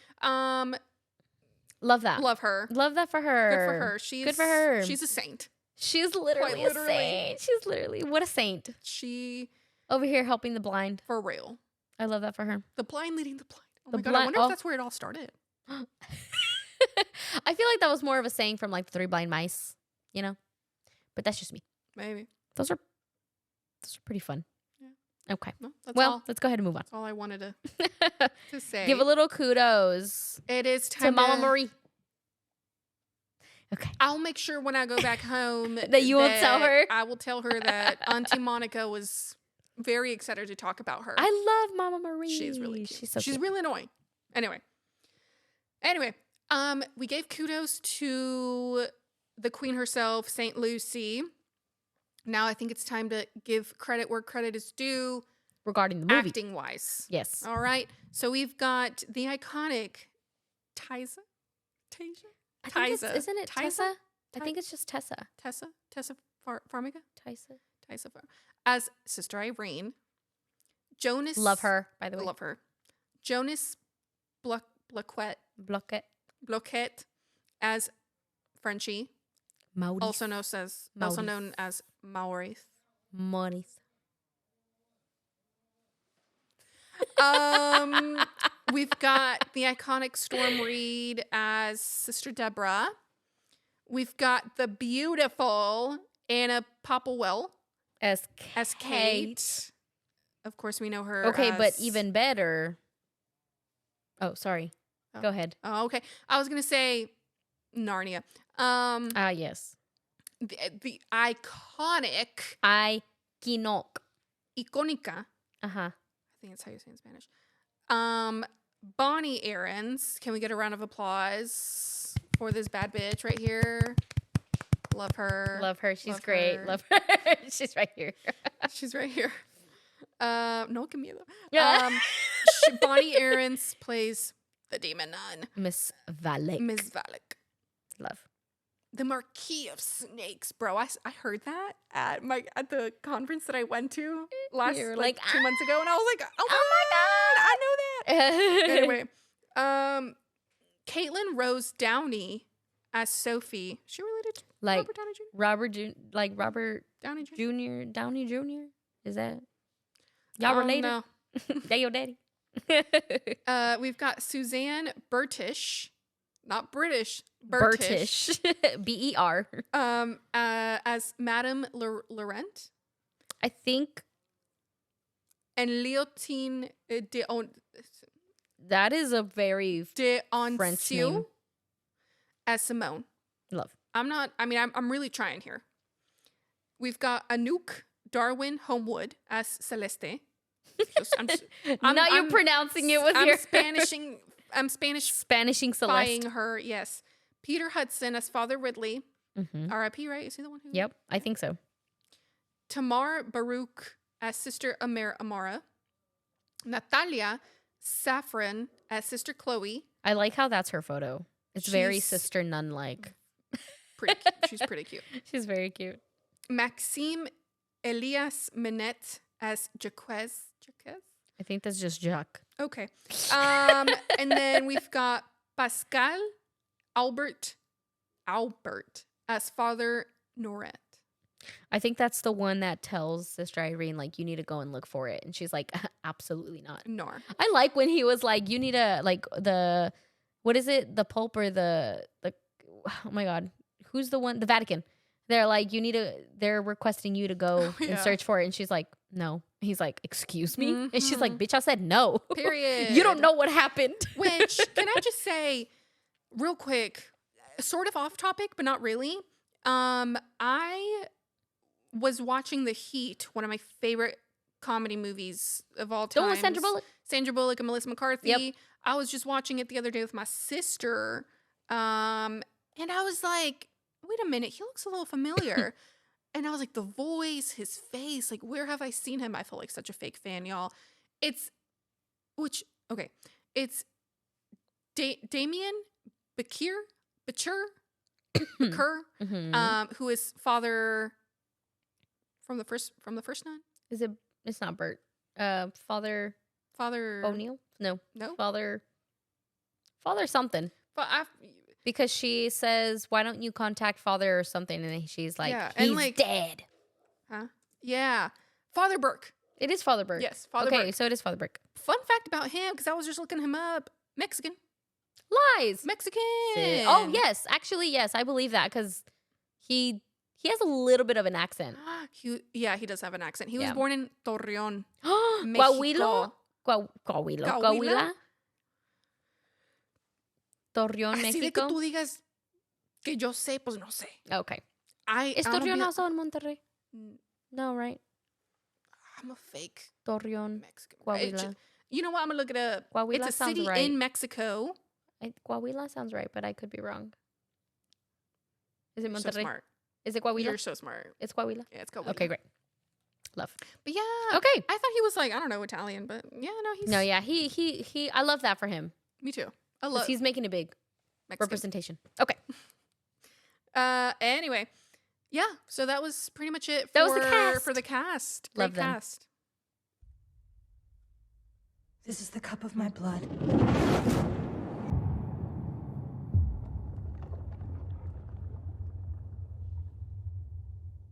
Love that. love her. Love that for her. Good for her. Good for her. She's a saint. She's literally Quite literally. a saint. She's literally, what a saint. She, Over here helping the blind. for real. I love that for her. The blind leading the blind. Oh The my God, I blind- wonder oh. if that's where it all started. I feel like that was more of a saying from like the 3 Blind Mice, you know? But that's just me. Maybe. Those are pretty fun. Yeah. Okay. No, that's Well, all. let's go ahead and move on. That's all I wanted to say. Give a little kudos It is to time Mama Marie. Okay. I'll make sure when I go back home That you will tell her? I will tell her that Auntie Monica was very excited to talk about her. I love Mama Marie. She's really cute. She's so She's cute. really annoying. Anyway, we gave kudos to the queen herself, Saint Lucy. Now I think it's time to give credit where credit is due, Regarding the movie. acting wise. Yes. All right. So we've got the iconic Taisa. I think it's, Taisa. isn't it Taisa? Tessa? I think it's just Tessa. Tessa Farmiga Tessa. as Sister Irene. Jonas, Love her, by the way. love her. Jonas Bloquet as Frenchie, Maurice. also known as Maurice. Maurice. We've got the iconic Storm Reed as Sister Deborah. We've got the beautiful Anna Popplewell As as Kate. Of course, we know her. Okay, but as- even better. Oh, sorry. Oh. Go ahead. Oh, okay. I was gonna say Narnia. Yes. The iconic Iconic. Icónica. Uh-huh. I think that's how you say it in Spanish. Bonnie Aarons. Can we get a round of applause for this bad bitch right here? Love her. Love her. She's Love great. her. Love her. She's right here. She's right here. No, Camila. Yeah. Bonnie Aarons plays the demon nun, Miss Valek. Ms. Valek. Love. The Marquis of Snakes, bro. I heard that at the conference that I went to last You were like like, 2 months ago, and I was like, oh my god, I know that. Anyway, Caitlin Rose Downey as Sophie. Is she related to Like Robert Downey Jr.? Robert Downey Jr. Downey Jr. Is that y'all related? No. That your daddy. We've got Suzanne Burtish, not British. Burtish. Ber. As Madame Laurent. I think And Leotine that is a very de French name. Anciu as Simone. Love. I'm really trying here. We've got Anouk Darwin Homewood as Celeste. Now you're pronouncing it with your I'm Spanish Spanishing Celeste. her, yes. Peter Hudson as Father Ridley. Mm-hmm. R.I.P., right? Is he the one who? Yep, I think so. Tamar Baruch as Sister Amara. Natalia Saffron as Sister Chloe. I like how that's her photo. It's very She's- sister nun like. Pretty cute. She's pretty cute. She's very cute. Maxime Elias Minette as Jaquez. I think that's just Jacques. Okay. And then we've got Pascal Albert as Father Noret. I think that's the one that tells Sister Irene, like, you need to go and look for it. And she's like, absolutely not. Nor. I like when he was like, you need to, like, what is it? The Pope or the oh my God. Who's the one? The Vatican. They're like, they're requesting you to go and search for it. And she's like, no. He's like, excuse me? Mm-hmm. And she's like, bitch, I said no. Period. You don't know what happened. Which, can I just say, real quick, sort of off topic, but not really. I was watching The Heat, one of my favorite comedy movies of all The time. one with Sandra Bullock? Sandra Bullock and Melissa McCarthy. Yep. I was just watching it the other day with my sister. And I was like, wait a minute, he looks a little familiar. And I was like, the voice, his face, like, where have I seen him? I felt like such a fake fan, y'all. It's Damien Bakir, who is father from the first Nun. Is it? It's not Bert. Father O'Neill? No. Father something. But Because she says, "Why don't you contact Father or something?" And then she's like, Yeah, "He's and, like- dead." huh? Yeah, Father Burke. It is Father Burke. Yes, Father Okay, Burke. so it is Father Burke. Fun fact about him, because I was just looking him up. Mexican. Lies. Mexican. Oh yes, actually yes, I believe that because he has a little bit of an accent. He does have an accent. He was Yeah. born in Torreon, Coahuila. Mexico. Coahuila. Torreón, Así de que Mexico. tú digas que yo sé, pues no sé. Okay. I Is don't Torreón be- also in Monterrey? No, right? I'm a fake Torreón, Mexican. Coahuila. You know what? I'm gonna look it up. Coahuila It's a sounds city right. in Mexico. Coahuila sounds right, but I could be wrong. Is it You're so Monterrey? smart. Is it Coahuila? You're so smart. It's Coahuila. Yeah, it's called. Okay, great. Love. But yeah. Okay. I thought he was like, I don't know, Italian, but yeah, no, he's. No, yeah, he. I love that for him. Me too. I 'Cause love he's making it big. Mexican. Representation. Okay. Anyway, yeah. So that was pretty much it. That was the cast. For the cast. Love Great them. cast. This is the cup of my blood.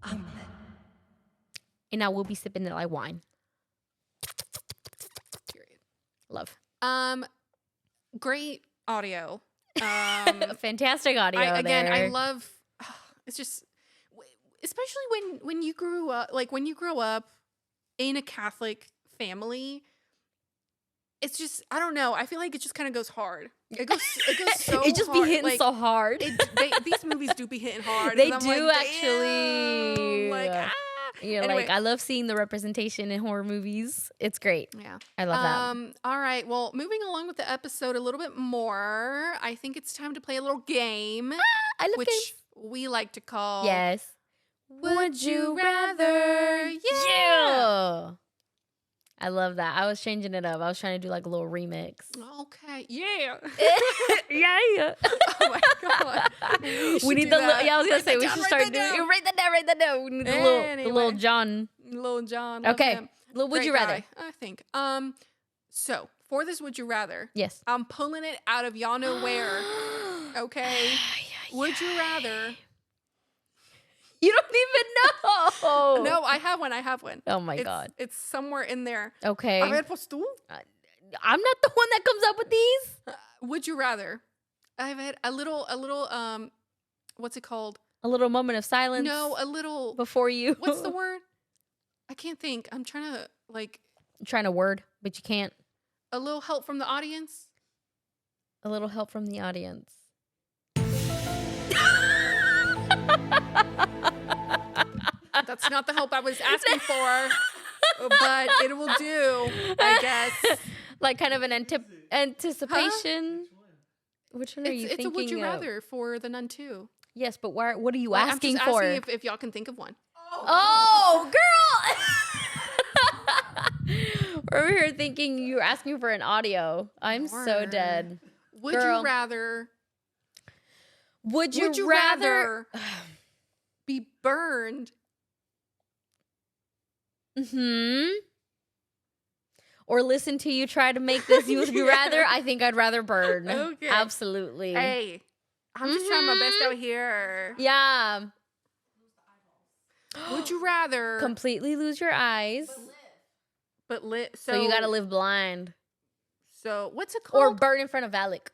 Amen. And I will be sipping it like wine. Period. Love. Great audio. Fantastic audio. I there. love. It's just, especially when you grew up, like when you grow up in a Catholic family. It's just, I don't know. I feel like it just kind of goes hard. It goes so it just hard. be hitting like, so hard. These movies do be hitting hard. They 'cause I'm do like, actually. damn, like, You're Anyway. like, I love seeing the representation in horror movies. It's great. Yeah. I love that. All right. Well, moving along with the episode a little bit more, I think it's time to play a little game, I love which games. we like to call Yes. Would You Rather? Yeah. I love that. I was changing it up. I was trying to do like a little remix. Okay. Yeah. yeah. Oh my god. We need do the that. yeah. I was gonna Write say that we down, should write start that doing. down. Write that down. Write that down. We need the Anyway. little John. Little John. Love Okay. him. Would Great you rather? guy, I think. So for this would you rather, Yes. I'm pulling it out of y'all know where. Okay. Would you rather? You don't even know. No, I have one. Oh my It's- god. It's somewhere in there. Okay. A ver, pues tú. I'm not the one that comes up with these. Would you rather? I've had a little, what's it called? A little moment of silence. No, a little, Before you. what's the word? I can't think. I'm trying to, like, I'm trying to word, but you can't. a little help from the audience. A little help from the audience. That's not the help I was asking for, but it will do, I guess. Like kind of an anticipation. Which one are you It's thinking a would you of? rather for the Nun II. Yes, but what are you Like, asking I'm just for? asking if y'all can think of one. Oh, girl! We're over here thinking you're asking for an audio. I'm so Lord. dead. Would Girl. you rather? Would Would you rather be burned? Or listen to you try to make this would you rather? I think I'd rather burn. Okay. Absolutely. Hey, I'm just trying my best out here. Yeah. Would you rather? Completely lose your eyes. But lit. So you gotta live blind. So what's it Or called? burn in front of Valek.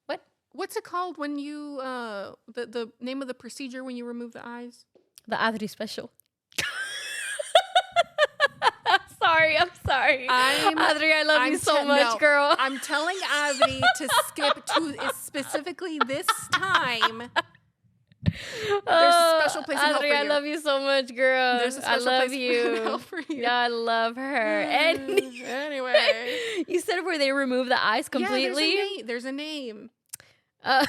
What? What's it called when you the name of the procedure when you remove the eyes? The Adri special. I'm sorry. Adri, I love you so much, girl. I'm telling Avri to skip to specifically this time There's a special place in hell for Adri, I you. love you so much, girl. There's a I special love place you. in hell for you. Yeah, I love her. And Anyway. you said where they remove the eyes completely. Yeah, there's a name Uh,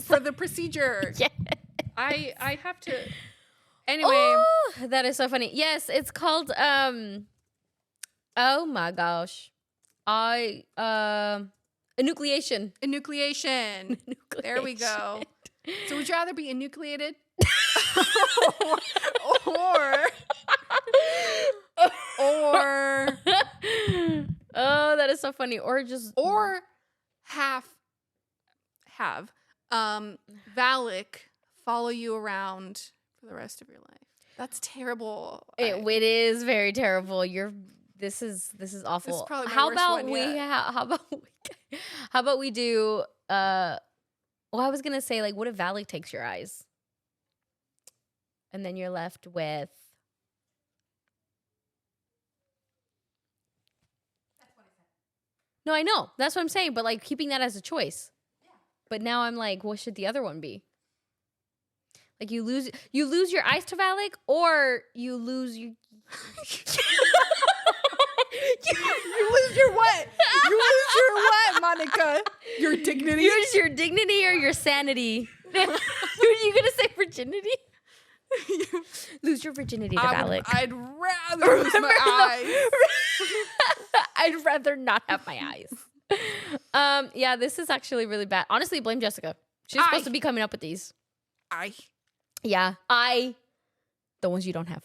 for the procedure. yeah. I have to. Anyway. Oh, that is so funny. Yes, it's called oh my gosh. Enucleation. Enucleation. There we go. So would you rather be enucleated or Oh, that is so funny. Or just have Valek follow you around for the rest of your life? That's terrible. it is very terrible. This is awful. This is probably my how worst about one we yet. how about we do well, I was gonna say, like, what if Valek takes your eyes? And then you're left with No, I know. That's what I'm saying, but like keeping that as a choice. Yeah. But now I'm like, what should the other one be? Like you lose your eyes to Valek, or you lose your You lose your what? You lose your what, Monica? Your dignity? You lose your dignity or your sanity. Were you gonna say virginity? Lose your virginity to Valek. I'd rather lose my eyes. I'd rather not have my eyes. Yeah, this is actually really bad. Honestly, blame Jessica. She's supposed to be coming up with these. Yeah, the ones you don't have.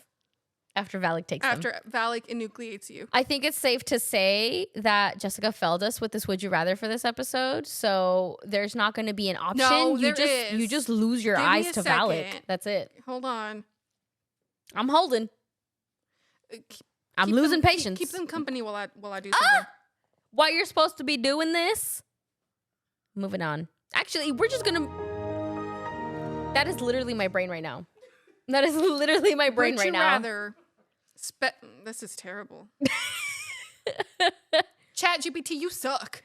After Valek takes them. After Valek enucleates you. I think it's safe to say that Jessica failed us with this Would You Rather for this episode. So there's not going to be an option. No, you is. just lose your Give me eyes a to second. Valek. That's it. Hold on. I'm holding. I'm Keep losing them- patience. Keep them company while I do something. While you're supposed to be doing this. Moving on. Actually, we're just going to... That is literally my brain right now. That is literally my brain right now. Would you rather... This is terrible. Chat GPT, you suck.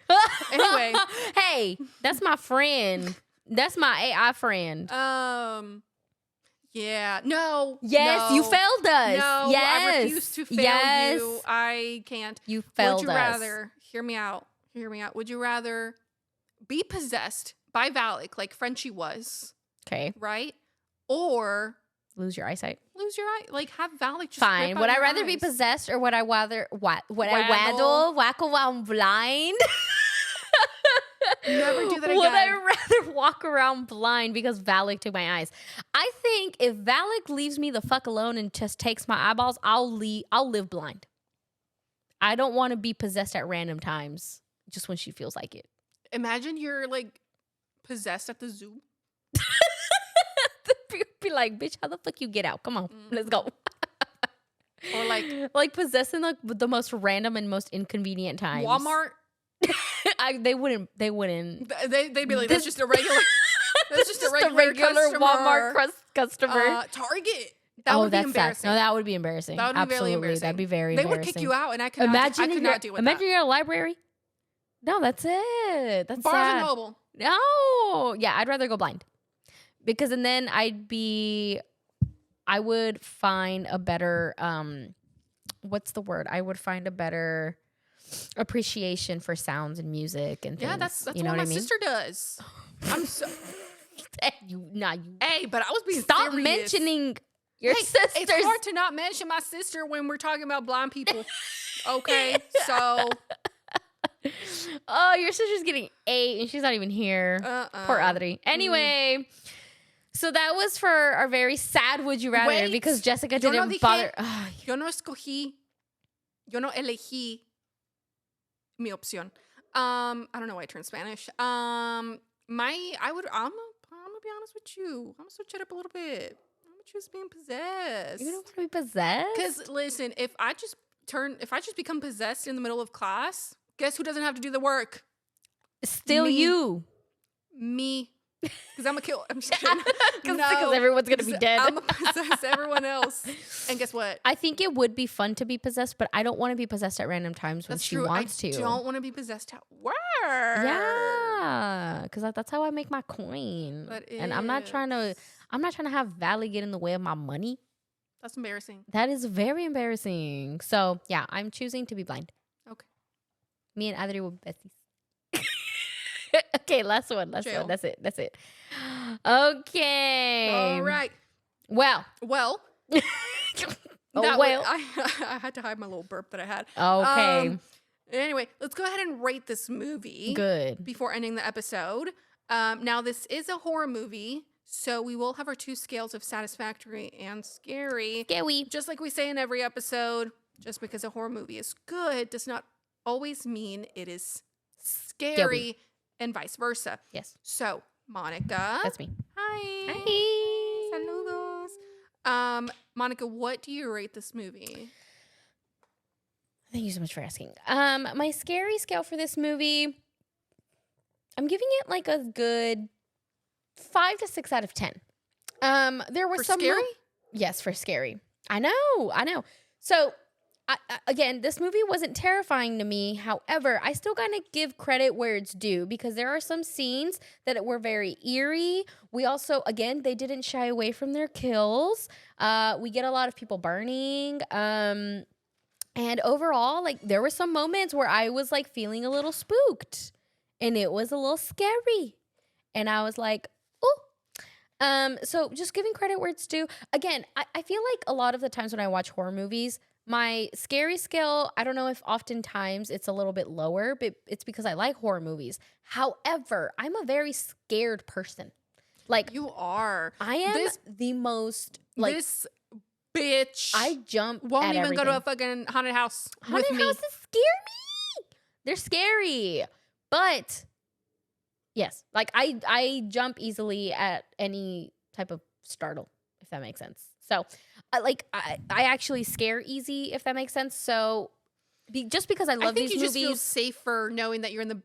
Anyway. Hey, that's my friend. That's my AI friend. Yeah. No. Yes, no, you failed us. No, yes. I refuse to fail you. I can't. You failed Would you us. rather, hear me out. Would you rather be possessed by Valek like Frenchie was, Okay. right? Or Lose your eyesight. lose your eye, like have Valek just Fine. rip out Would I your rather be eyes. possessed, or would I rather I Waddle. whack around blind? Never do that Would I again. rather walk around blind because Valek took my eyes? I think if Valek leaves me the fuck alone and just takes my eyeballs, I'll live blind. I don't want to be possessed at random times, just when she feels like it. Imagine you're like possessed at the zoo. Be like, bitch, how the fuck you get out? Come on, let's go. Or Like possessing the most random and most inconvenient times. Walmart. They wouldn't. They'd be like, that's just a regular. That's just a Just regular, customer. Walmart customer. Target. That would be that's sad. embarrassing. No, that would be embarrassing. That would be Absolutely, really embarrassing. that'd be very They embarrassing. would kick you out, and I could Imagine not, I could not deal with imagine that. you're at a library. No, that's it. That's Barnes sad. and Noble. No, yeah, I'd rather go blind because and then I would find a better what's the word? I would find a better appreciation for sounds and music and things. Yeah, that's you know what what I my mean. sister does. I'm so. You Hey, but I was being stop serious. mentioning your Hey, sisters. It's hard to not mention my sister when we're talking about blind people. Okay, so Oh, your sister's getting 8 and she's not even here. Poor Adri. Anyway, so that was for our very sad Would You Rather Wait. because Jessica Yo no didn't dije- bother. yo no elegí mi opción. I don't know why I turned Spanish. I'm gonna be honest with you. I'm gonna switch it up a little bit. I'm gonna choose being possessed. You don't want to be possessed? Because listen, if I just become possessed in the middle of class, guess who doesn't have to do the work? Still Me. you. Me. Because I'm a kill. I'm just kidding. Because everyone's going to be dead. I'm gonna possess everyone else. And guess what? I think it would be fun to be possessed, but I don't want to be possessed at random times when That's she true. wants I to. don't want to be possessed at work. Yeah. Yeah, because that's how I make my coin. And I'm not trying to have Valek get in the way of my money. That's embarrassing. That is very embarrassing. So yeah, I'm choosing to be blind. Okay. Me and Adri will be besties. Okay, last one. Jail. That's it. Okay. All right. Well. I had to hide my little burp that I had. Okay. Anyway, let's go ahead and rate this movie. Good. Before ending the episode. Now, this is a horror movie, so we will have our 2 scales of satisfactory and scary. Scary. Just like we say in every episode, just because a horror movie is good does not always mean it is scary. And vice versa. Yes. So, Monica. That's me. Hi. Hi. Saludos. Monica, what do you rate this movie? Thank you so much for asking. My scary scale for this movie, I'm giving it like a good 5 to 6 out of 10. There were For some scary? Yes, for scary. I know. So, again, this movie wasn't terrifying to me. However, I still gotta give credit where it's due because there are some scenes that were very eerie. We also, again, they didn't shy away from their kills. We get a lot of people burning. And overall, like, there were some moments where I was like feeling a little spooked and it was a little scary. And I was like, oh. So just giving credit where it's due. Again, I feel like a lot of the times when I watch horror movies, my scary scale, I don't know if oftentimes it's a little bit lower, but it's because I like horror movies. However, I'm a very scared person. Like, You are. I am the most, like, This bitch I jump won't at even everything. go to a fucking haunted house Haunted with me. houses scare me. They're scary. But yes, like I jump easily at any type of startle, if that makes sense. So I actually scare easy, if that makes sense. So just because I love think these you movies, just feel safer knowing that you're in the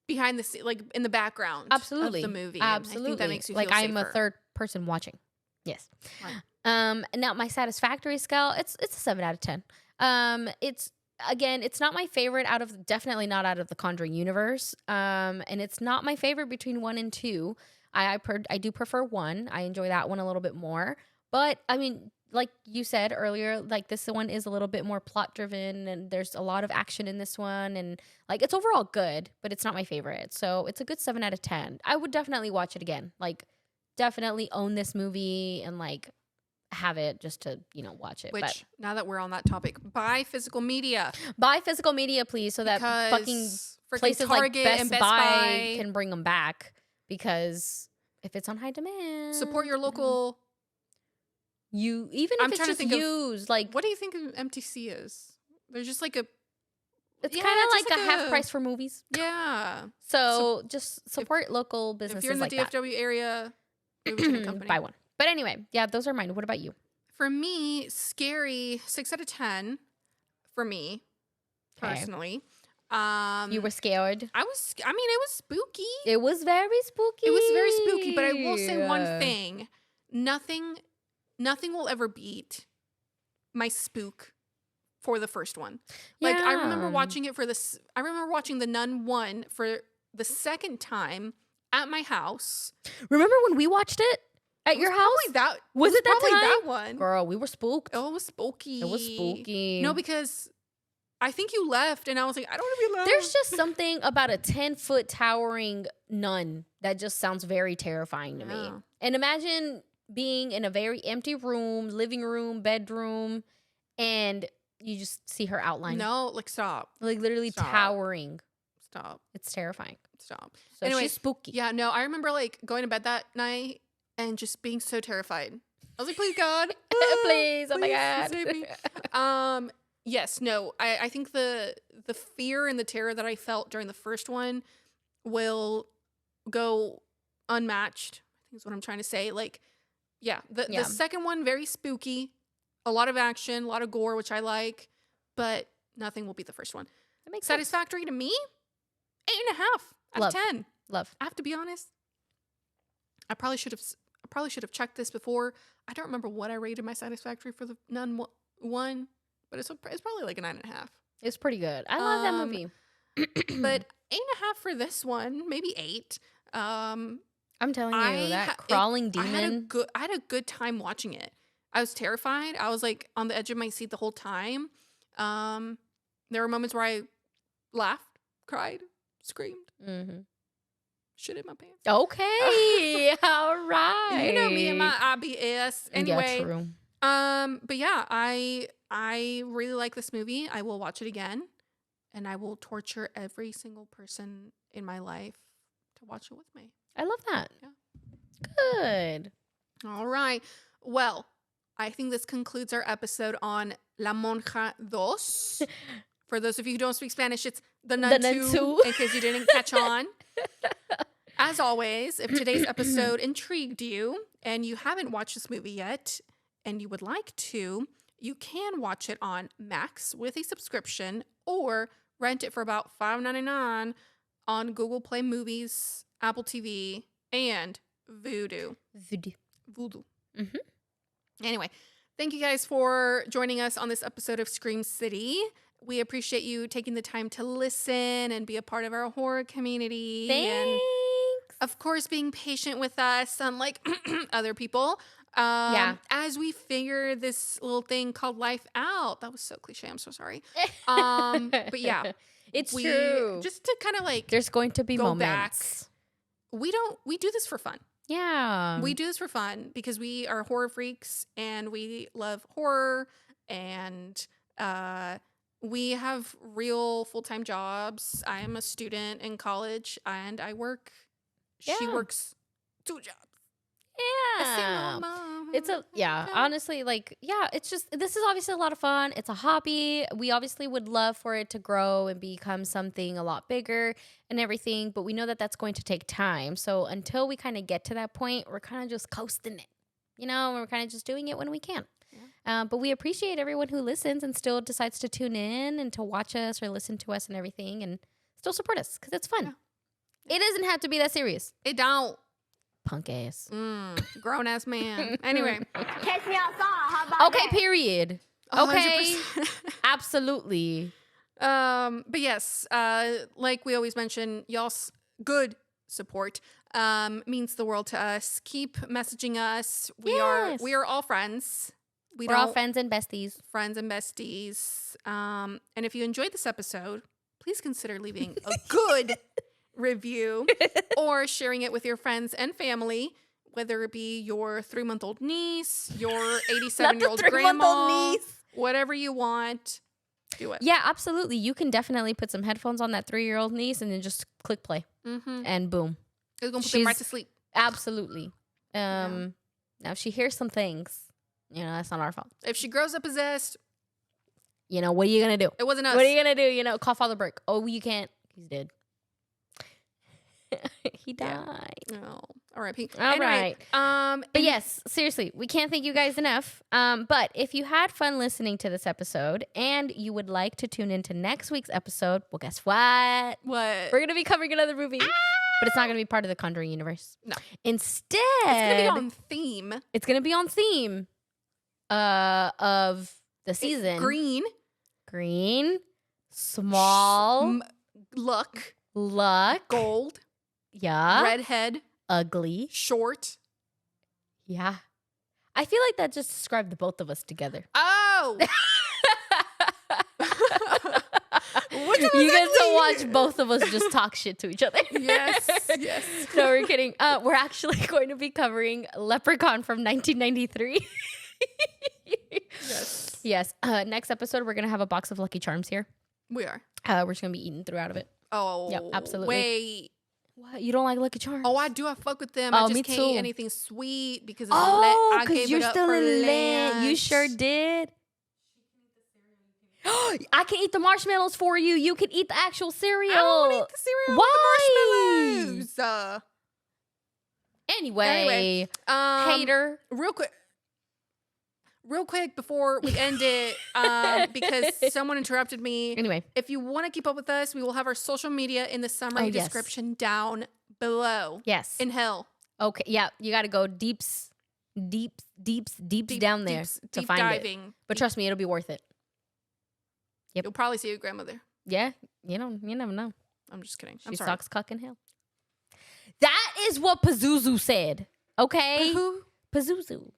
behind the scene, like in the background absolutely, of the movie. And absolutely. I think that makes you like feel I'm a safer. third person watching. Yes. Right. Now my satisfactory scale, it's a 7 out of 10. It's not my favorite definitely not out of the Conjuring universe. And it's not my favorite between 1 and 2. I do prefer 1. I enjoy that one a little bit more. But I mean, like you said earlier, like this one is a little bit more plot driven and there's a lot of action in this one. And like it's overall good, but it's not my favorite. So it's a good 7 out of 10. I would definitely watch it again. Like definitely own this movie and like have it just to, watch it. Which, now that we're on that topic, buy physical media. Buy physical media, please, so that Because fucking freaking places Target like and Best Best Buy Buy can bring them back. Because if it's on high demand, support your local. Even if I'm it's trying to just think of- used, like What do you think MTC is? There's just like a. it's Yeah, kind of just like a half a- price for movies. Yeah. So just support local businesses If you're in the like that. DFW area, maybe to the company. Buy one. But anyway, yeah, those are mine. What about you? For me, scary 6 out of 10. For me, 'Kay. personally. You were scared. It was spooky. It was very spooky. It was very spooky, but I will say one thing. Nothing will ever beat my spook for the first one. Like I remember Yeah. watching it I remember watching the Nun I for the second time at my house. Remember when we watched it at your house? Was it that probably time? that one? Girl, we were spooked. Oh, it was spooky. It was spooky. No, because I think you left and I was like, I don't want to be alone. There's just something about a 10-foot towering nun that just sounds very terrifying to me. Yeah. And imagine being in a very empty room, living room, bedroom, and you just see her outline. No, like stop. Like literally Stop. towering. Stop. It's terrifying. Stop. So Anyway, she's spooky. Yeah, no, I remember like going to bed that night and just being so terrified. I was like, please God. Please, oh my please God. save me. Yes, no, I think the fear and the terror that I felt during the first one will go unmatched. I think is what I'm trying to say. Like, yeah, the second one, very spooky, a lot of action, a lot of gore, which I like, but nothing will beat the first one. That makes sense. Satisfactory to me, 8.5 out Love. of 10. Love. I have to be honest. I probably should have checked this before. I don't remember what I rated my satisfactory for the Nun 1, but it's probably like a 9.5. It's pretty good. I love that movie. But 8.5 for this one, maybe 8. I'm telling you, that crawling demon. I had a good time watching it. I was terrified. I was like on the edge of my seat the whole time. There were moments where I laughed, cried, screamed, shit in my pants. Okay, all right. You know me and my IBS. Anyway, yeah, true. but yeah, I really like this movie. I will watch it again, and I will torture every single person in my life to watch it with me. I love that. Yeah. Good. All right. Well, I think this concludes our episode on La Monja II. For those of you who don't speak Spanish, it's the Nun II, in case you didn't catch on. As always, if today's episode intrigued you and you haven't watched this movie yet and you would like to, you can watch it on Max with a subscription or rent it for about $5.99 on Google Play Movies, Apple TV, and Vudu. Voodoo. Anyway, thank you guys for joining us on this episode of Scream City. We appreciate you taking the time to listen and be a part of our horror community. Thanks. And of course, being patient with us, unlike other people. As we figure this little thing called life out. That was so cliche. I'm so sorry. But yeah. It's true. Just to kind of like there's going to be go moments. Back. We do this for fun. Yeah. We do this for fun because we are horror freaks and we love horror and we have real full-time jobs. I am a student in college and I work. Yeah. She works 2 jobs. Yeah. A single mom. Honestly, like, yeah, it's just, this is obviously a lot of fun. It's a hobby. We obviously would love for it to grow and become something a lot bigger and everything, but we know that that's going to take time. So until we kind of get to that point, we're kind of just coasting it, we're kind of just doing it when we can. Yeah. But we appreciate everyone who listens and still decides to tune in and to watch us or listen to us and everything and still support us because it's fun. Yeah. It doesn't have to be that serious. It don't. Punk ass. Grown ass man. Anyway. Catch me outside. How about Okay, period. 100%. Okay. Absolutely. But yes, like we always mention, y'all's good support means the world to us. Keep messaging us. We are all friends. We're all friends and besties. Friends and besties. And if you enjoyed this episode, please consider leaving a good review or sharing it with your friends and family, whether it be your 3-month-old niece, your 87-year-old grandma, whatever you want. Do it. Yeah, absolutely. You can definitely put some headphones on that 3-year-old niece and then just click play. And boom. It's going to put them right to sleep. Absolutely. Now, if she hears some things, that's not our fault. If she grows up possessed, what are you going to do? It wasn't us. What are you going to do? Call Father Burke. Oh, you can't. He's dead. He died. Oh, R.I.P. All anyway, right. But yes, seriously, we can't thank you guys enough. But if you had fun listening to this episode and you would like to tune into next week's episode, well, guess what? What? We're going to be covering another movie. But it's not going to be part of the Conjuring universe. No. Instead, it's going to be on theme. It's going to be on theme of the season. Green. Small. Luck. Gold. Yeah. Redhead. Ugly. Short. Yeah. I feel like that just described the both of us together. Oh. You get to watch both of us just talk shit to each other. Yes. No, we're kidding. We're actually going to be covering Leprechaun from 1993. Yes. Next episode, we're going to have a box of Lucky Charms here. We are. We're just going to be eating throughout of it. Oh. Yep, absolutely. Wait. What? You don't like Lucky Charms? Oh, I do. I fuck with them. Oh, I just me can't too. eat anything sweet because of Oh, because you're still in Lent. You sure did. I can eat the marshmallows for you. You can eat the actual cereal. I don't want to eat the cereal Why? with the marshmallows. Anyway, hater. Real quick before we end it, because someone interrupted me. Anyway, if you want to keep up with us, we will have our social media in the summary description down below. Yes. In hell. Okay. Yeah. You got to go deeps down there to find diving. it. But trust me, it'll be worth it. Yep. You'll probably see your grandmother. Yeah. You never know. I'm just kidding. She I'm sorry. sucks cuck in hell. That is what Pazuzu said. Okay? Who? Pazuzu.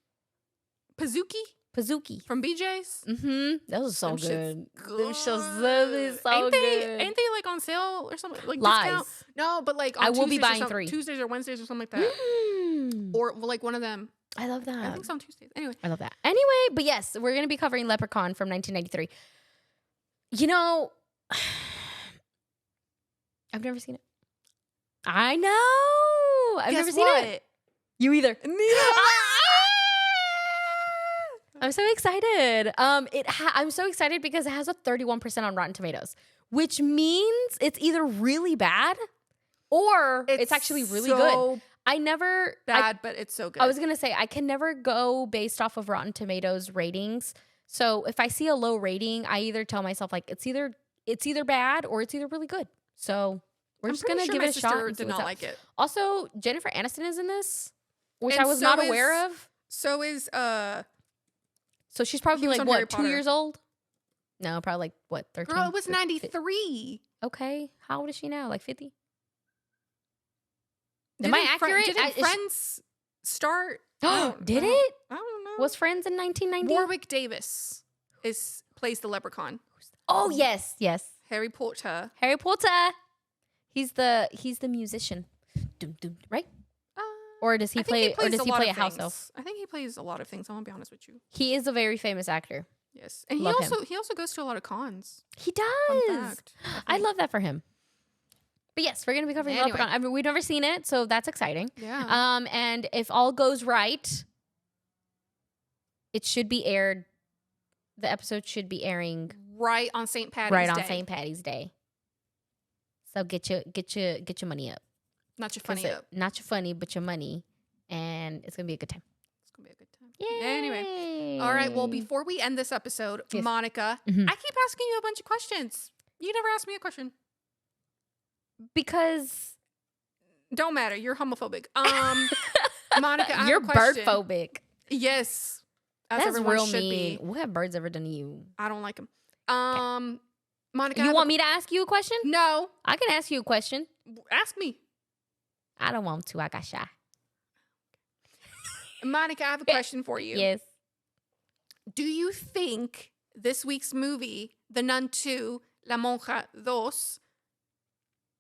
Pazuki. From BJ's? Mm-hmm. That was so Them shit's good. Them shows really so good. Ain't they like on sale or something? Like Lies. discount? No, but like on I will be Tuesdays or buying some- 3. Tuesdays or Wednesdays or something like that. Or like one of them. I love that. I think it's on Tuesdays. Anyway. I love that. Anyway, but yes, we're going to be covering Leprechaun from 1993. You know, I've never seen it. I know. I've never seen it. You either. I'm so excited. I'm so excited because it has a 31% on Rotten Tomatoes, which means it's either really bad or it's actually really good. I never bad, but it's so good. I was gonna say I can never go based off of Rotten Tomatoes ratings. So if I see a low rating, I either tell myself like it's either bad or it's either really good. So we're just gonna give it a shot. Did not like it. Also, Jennifer Aniston is in this, which And I was so not is- aware of. So is So she's probably He was like on what, Harry 2 Potter. years old? No, probably like what, 13? girl, it was 93. Okay, how old is she now? Like 50? Am Didn't I accurate? Didn't Friends start? Did it? I don't know. Was Friends in 1990? Warwick Davis plays the Leprechaun. Oh yes. Harry Potter. Harry Potter. He's the musician. Dum, dum, right? Or does he I think play? Or does he lot play a of house things. elf? I think he plays a lot of things. I'm gonna be honest with you. He is a very famous actor. Yes, and Love him. he also goes to a lot of cons. He Fun does. fact. I love that for him. But yes, we're gonna be covering Anyway. Leprechaun. I mean, we've never seen it, so that's exciting. Yeah. And if all goes right, it should be aired. The episode should be airing right on St. Patty's right Day. on St. Patty's Day. So get your money up. Not your funny 'Cause up. not your funny, but your money, and it's gonna be a good time. It's gonna be a good time. Yay! Anyway. All right. Well, before we end this episode, Yes. Monica, Mhm. I keep asking you a bunch of questions. You never asked me a question. Because Don't matter. You're homophobic. Monica, I have you're a question. bird phobic. Yes. As That's everyone real should mean. be. What have birds ever done to you? I don't like them. Monica, I You have want me to ask you a question? No. I can ask you a question. Ask me. I don't want to. I got shy. Monica, I have a question for you. Yes. Do you think this week's movie, The Nun II, La Monja II,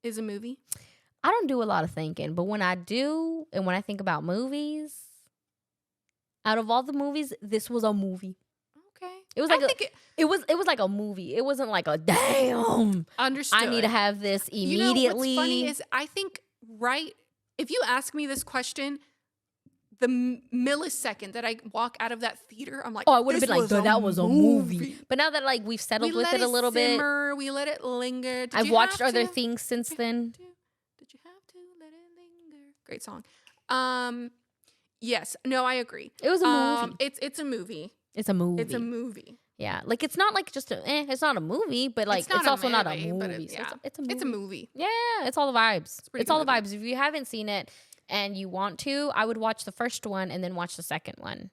is a movie? I don't do a lot of thinking, but when I do, and when I think about movies, out of all the movies, this was a movie. Okay. It was I like think it was like a movie. It wasn't like a damn. understood. I need to have this You know immediately. what's funny is I think if you ask me this question, the millisecond that I walk out of that theater, I'm like, I would have "This been like, was "Duh, that was a movie." movie." But now that like we've settled We with let it a little bit, simmer, we let it linger. Did I've you watched have other to? things since then. Did you have to let it linger? Great song. Yes. No, I agree. It was a movie. It's a movie. It's a movie. It's a movie. Yeah, like it's not like just it's not a movie, but like it's, not a also not a movie, movie. but So yeah. it's a movie. It's a movie. Yeah, it's all the vibes. a pretty It's all good the vibes. If you haven't seen it and you want to, I would watch the first one and then watch the second one,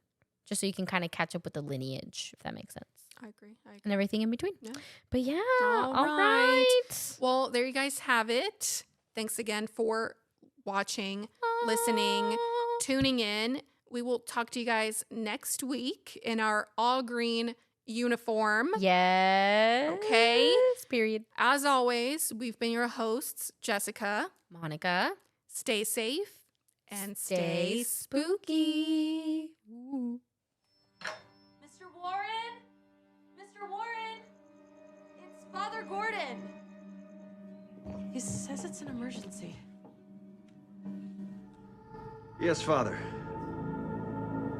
just so you can kind of catch up with the lineage, if that makes sense, I agree. and everything in between. Yeah. But yeah, All all right. right. Well, there you guys have it. Thanks again for watching, listening, tuning in. We will talk to you guys next week in our all green uniform. Yes. Okay. Period. As always, we've been your hosts, Jessica. Monica. Stay safe and Stay stay spooky. Mr. Warren? Mr. Warren? It's Father Gordon. He says it's an emergency. Yes, Father.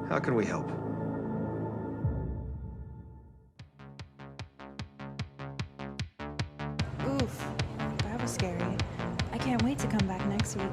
How can we help? Oof, that was scary. I can't wait to come back next week.